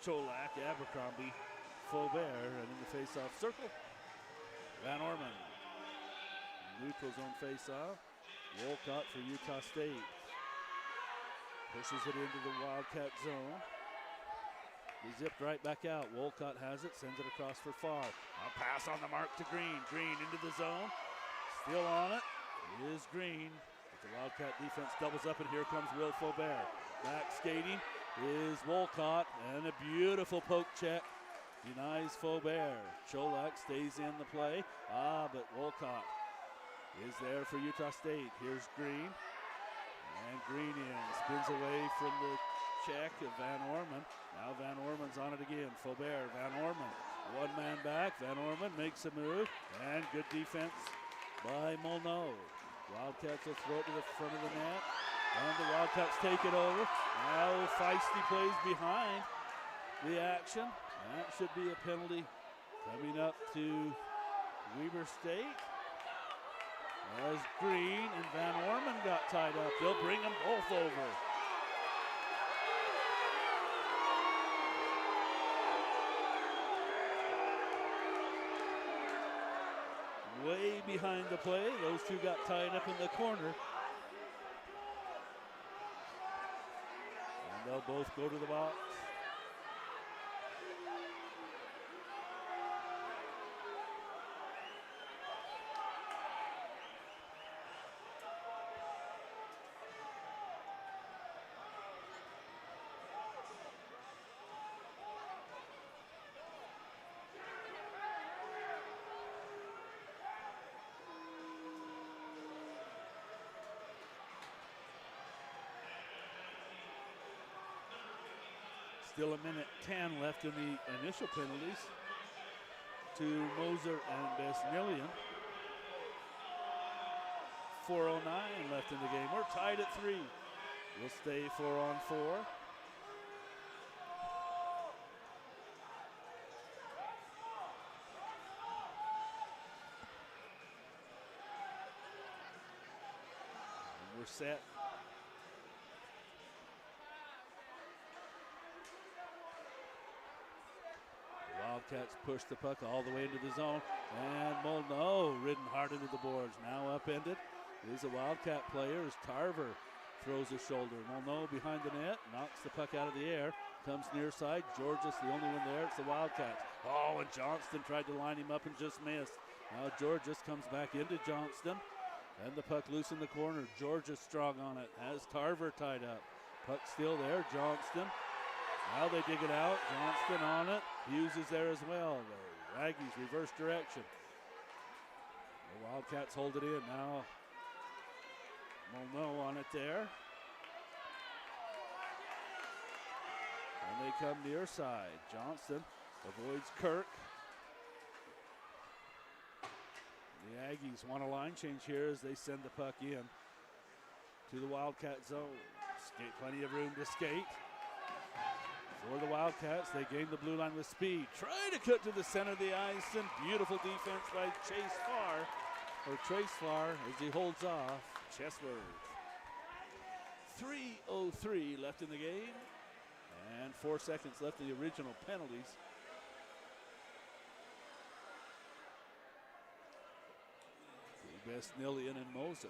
Cholak, Abercrombie, Faubert running the face-off circle. Van Orman. Neutral zone face-off. Wolcott for Utah State. Pushes it into the Wildcat zone. He zipped right back out. Wolcott has it, sends it across for Farr. A pass on the mark to Green. Green into the zone. Still on it is Green. But the Wildcat defense doubles up, and here comes Will Faubert. Back skating is Wolcott, and a beautiful poke check. Denies Faubert. Cholak stays in the play. But Wolcott is there for Utah State. Here's Green. And Green in. Spins away from the check of Van Orman. Now Van Orman's on it again. Faubert, Van Orman. One man back. Van Orman makes a move. And good defense by Molyneux. Wildcats will throw it to the front of the net. And the Wildcats take it over. Now Feisty plays behind the action. That should be a penalty coming up to Weber State. As Green and Van Orman got tied up. They'll bring them both over. Way behind the play. Those two got tied up in the corner. And they'll both go to the box. Still a minute 10 left in the initial penalties to Moser and Besnillian. 4:09 left in the game. We're tied at 3. We'll stay 4-on-4. And we're set. Wildcats push the puck all the way into the zone. And Molyneux ridden hard into the boards. Now upended is a Wildcat player as Tarver throws his shoulder. Molyneux behind the net, knocks the puck out of the air, comes near side. Georges the only one there. It's the Wildcats. Oh, and Johnston tried to line him up and just missed. Now Georges comes back into Johnston. And the puck loose in the corner. Georges strong on it. Has Tarver tied up. Puck still there. Johnston. Now they dig it out. Johnston on it. Hughes is there as well. The Aggies reverse direction. The Wildcats hold it in. Now Molyneux on it there. And they come near side. Johnston avoids Kirk. The Aggies want a line change here as they send the puck in to the Wildcat zone. Plenty of room to skate. For the Wildcats, they gain the blue line with speed. Try to cut to the center of the ice, and beautiful defense by Trace Farr as he holds off Chesworth. 3:03 left in the game, and 4 seconds left in the original penalties. Besnillian and Moser.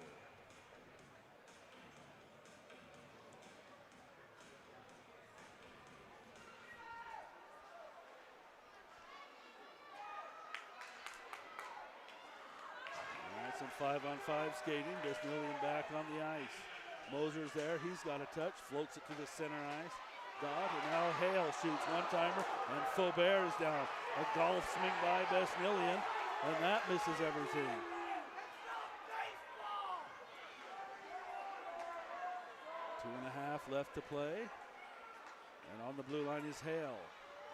Some 5-on-5 skating. Besnillian back on the ice. Moser's there. He's got a touch. Floats it to the center ice. Dot, and now Hale shoots one-timer, and Faubert is down. A golf swing by Besnillian, and that misses everything. 2.5 left to play. And on the blue line is Hale.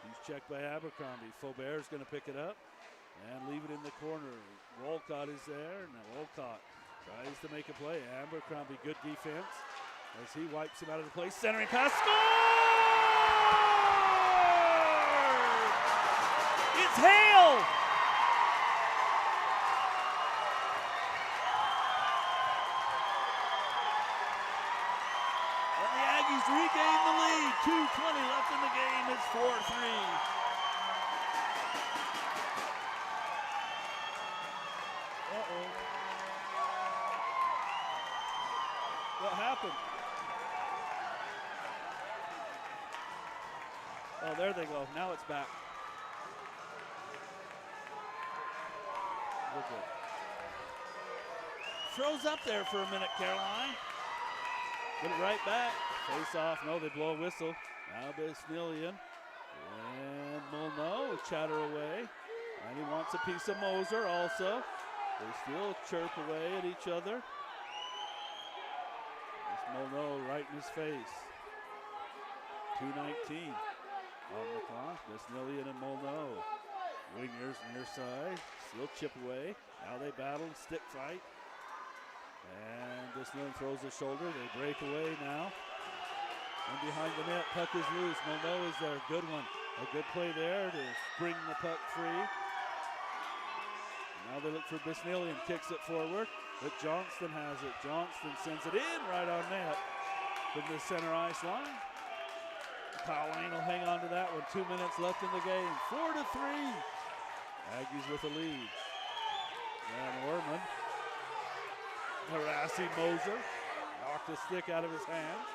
He's checked by Abercrombie. Faubert's going to pick it up and leave it in the corner. Wolcott is there. Now Wolcott tries to make a play. Abercrombie, good defense as he wipes him out of the play. Centering pass, score! It's Hale! And the Aggies regain the lead. 2:20 left in the game. It's 4-3. What happened? Oh, there they go. Now it's back. Look good. Froze up there for a minute, Caroline. Put it right back. Face off. No, they blow a whistle. Now Besnillian and Molyneux chatter away. And he wants a piece of Moser also. They still chirp away at each other. It's Molyneux right in his face. 2:19 on the clock. Besnillian and Molyneux. Wingers near side. Still chip away. Now they battle, stick fight. And Besnillian throws his shoulder. They break away now. And behind the net, puck is loose. Molyneux is there. Good one. A good play there to bring the puck free. Now they look for Besnillian. Kicks it forward, but Johnston has it. Johnston sends it in right on net from the center ice line. Colleen will hang on to that one. 2 minutes left in the game. 4-3. Aggies with a lead. Van Orman harassing Moser. Knocked the stick out of his hands.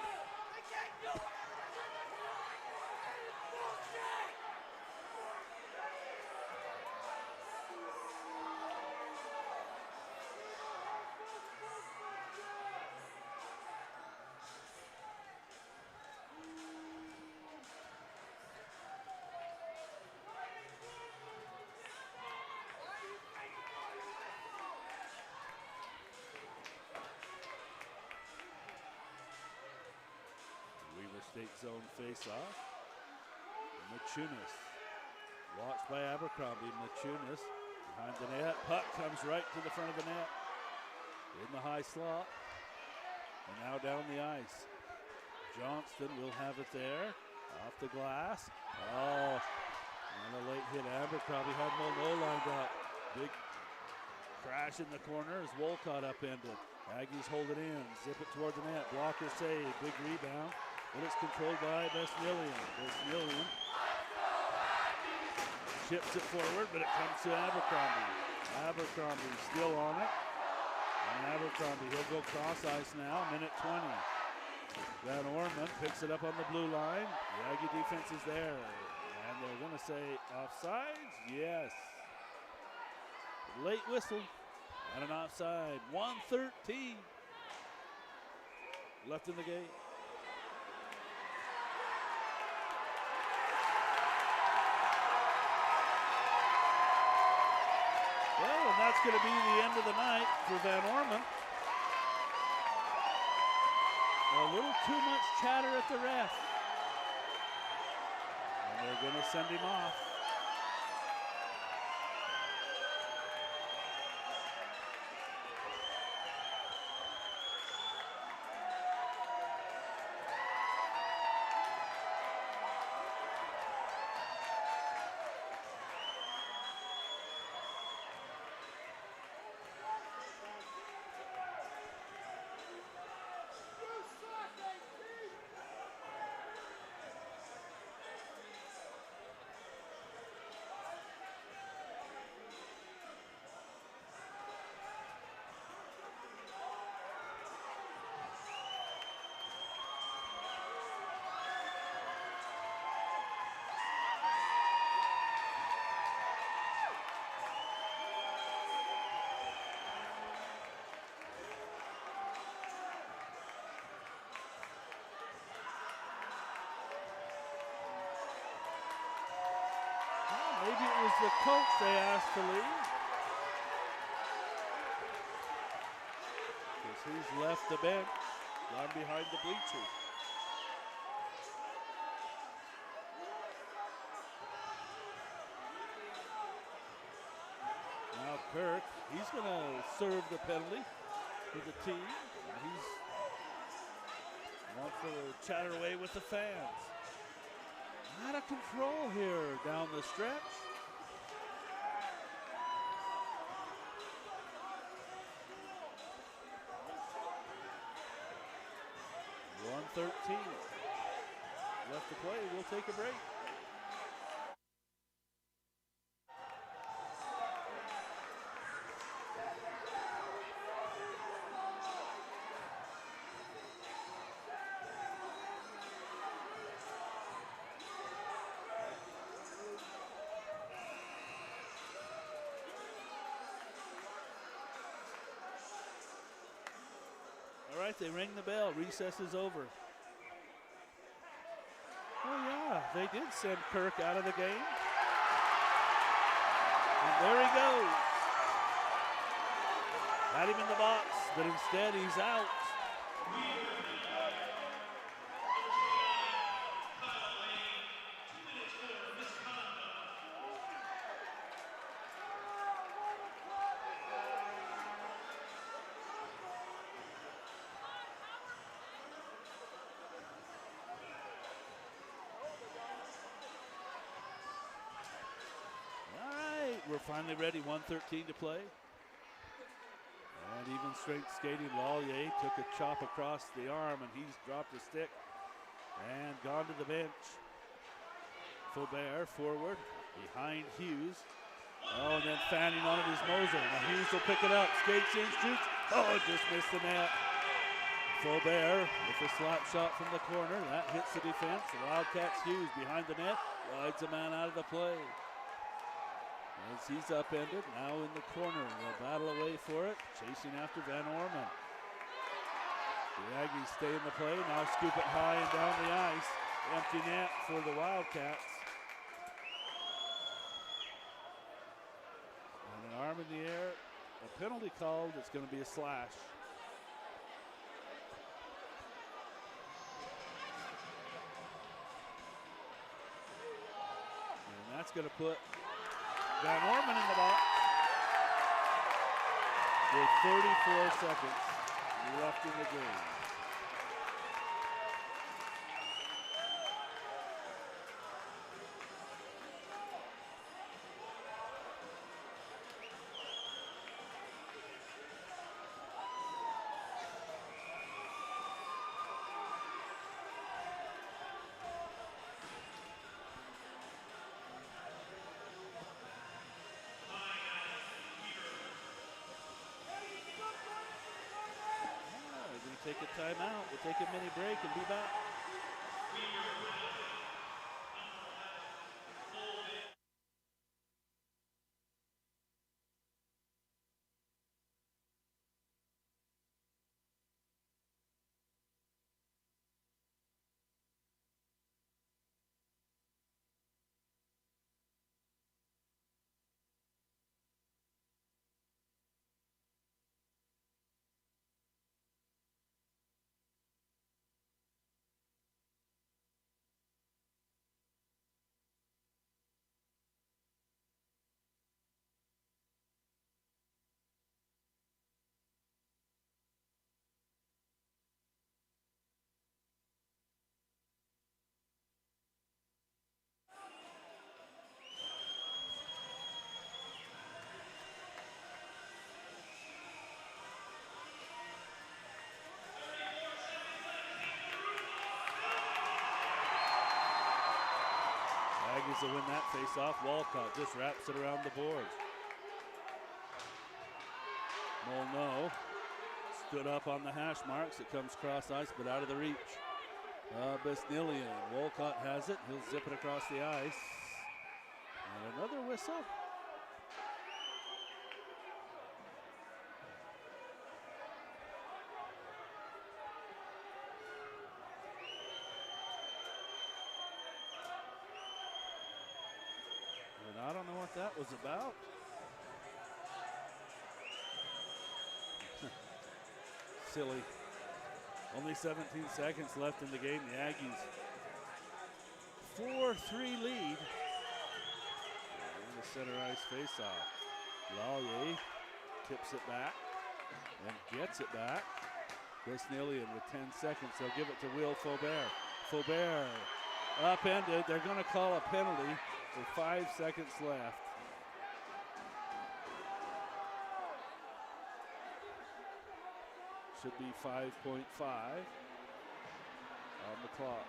State zone face-off. Machunas. Watched by Abercrombie. Machunas behind the net. Puck comes right to the front of the net. In the high slot. And now down the ice. Johnston will have it there. Off the glass. Oh, and a late hit. Abercrombie had Molyneux lined up. Big crash in the corner as Wolcott upended. Aggies hold it in. Zip it toward the net. Blocker save. Big rebound. But it's controlled by Besnillian. Besnillian chips it forward, but it comes to Abercrombie. Abercrombie still on it. And Abercrombie, he'll go cross ice now, minute 20. Van Orman picks it up on the blue line. The Aggie defense is there. And they're going to say offsides? Yes. Late whistle and an offside. 1:13 left in the game. Well, and that's going to be the end of the night for Van Orman. A little too much chatter at the ref. And they're going to send him off. Maybe it was the coach they asked to leave. Because he's left the bench, gone behind the bleachers. Now Kirk, he's going to serve the penalty for the team. He's wants to chatter away with the fans. Out of control here down the stretch. .113 left to play. We'll take a break. All right, they ring the bell. Recess is over. Oh, yeah, they did send Kirk out of the game. And there he goes. Had him in the box, but instead he's out. We're finally ready, 1:13 to play. And even strength skating, Lallier took a chop across the arm and he's dropped a stick and gone to the bench. Faubert forward, behind Hughes. Oh, and then fanning on it is Moser. Now Hughes will pick it up, skates in, shoots. Oh, just missed the net. Faubert with a slap shot from the corner. That hits the defense. The Wildcats Hughes behind the net, rides a man out of the play. As he's upended, now in the corner, they'll battle away for it, chasing after Van Orman. The Aggies stay in the play, now scoop it high and down the ice. Empty net for the Wildcats. And an arm in the air, a penalty called, it's going to be a slash. And that's going to put Van Orman in the box with 34 seconds left in the game. Take a timeout. We'll take a mini break and be back. Aggies will win that face-off. Walcott just wraps it around the boards. Molyneux stood up on the hash marks. It comes cross ice, but out of the reach. Besnillian. Walcott has it. He'll zip it across the ice. And another whistle. I don't know what that was about. Silly. Only 17 seconds left in the game. The Aggies 4-3 lead. And the center ice face-off. Lallier tips it back and gets it back. Grisnillian with 10 seconds. They'll give it to Will Faubert. Faubert upended. They're going to call a penalty with 5 seconds left. Should be 5.5 on the clock.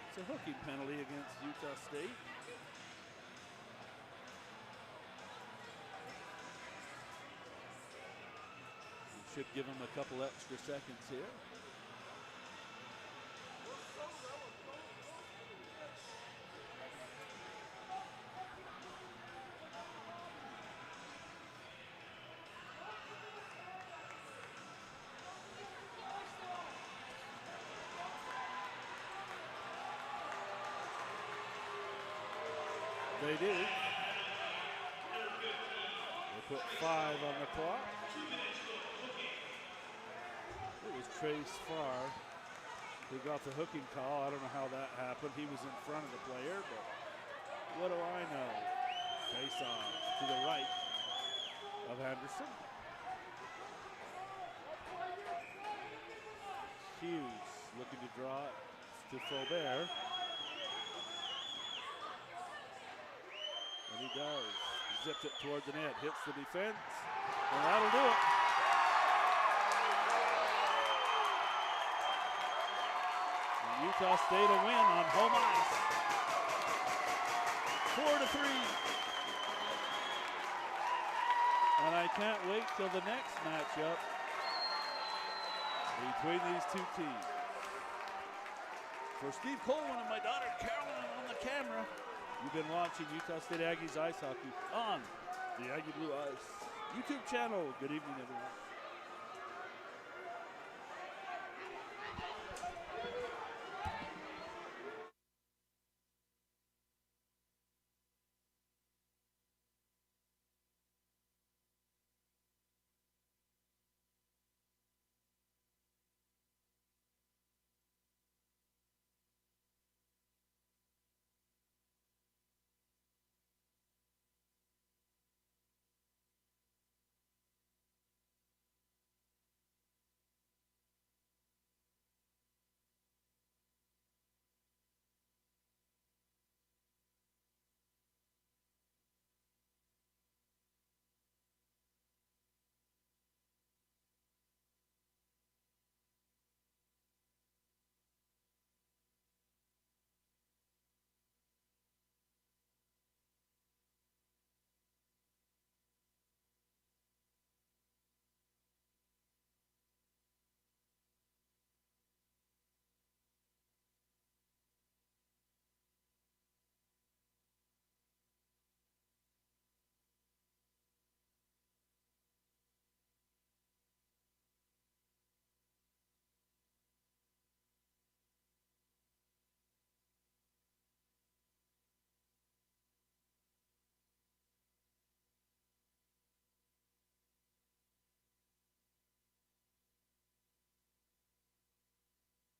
It's a hooking penalty against Utah State. Should give them a couple extra seconds here. They do. They put 5 on the clock. It was Trace Farr who got the hooking call. I don't know how that happened. He was in front of the player, but what do I know? Face off to the right of Henderson. Hughes looking to draw it to Faubert. And he does. Zipped it toward the net, hits the defense, and that'll do it. Utah State a win on home ice. 4-3. And I can't wait till the next matchup between these two teams. For Steve Coleman and my daughter Carolyn on the camera, you've been watching Utah State Aggies ice hockey on the Aggie Blue Ice YouTube channel. Good evening, everyone.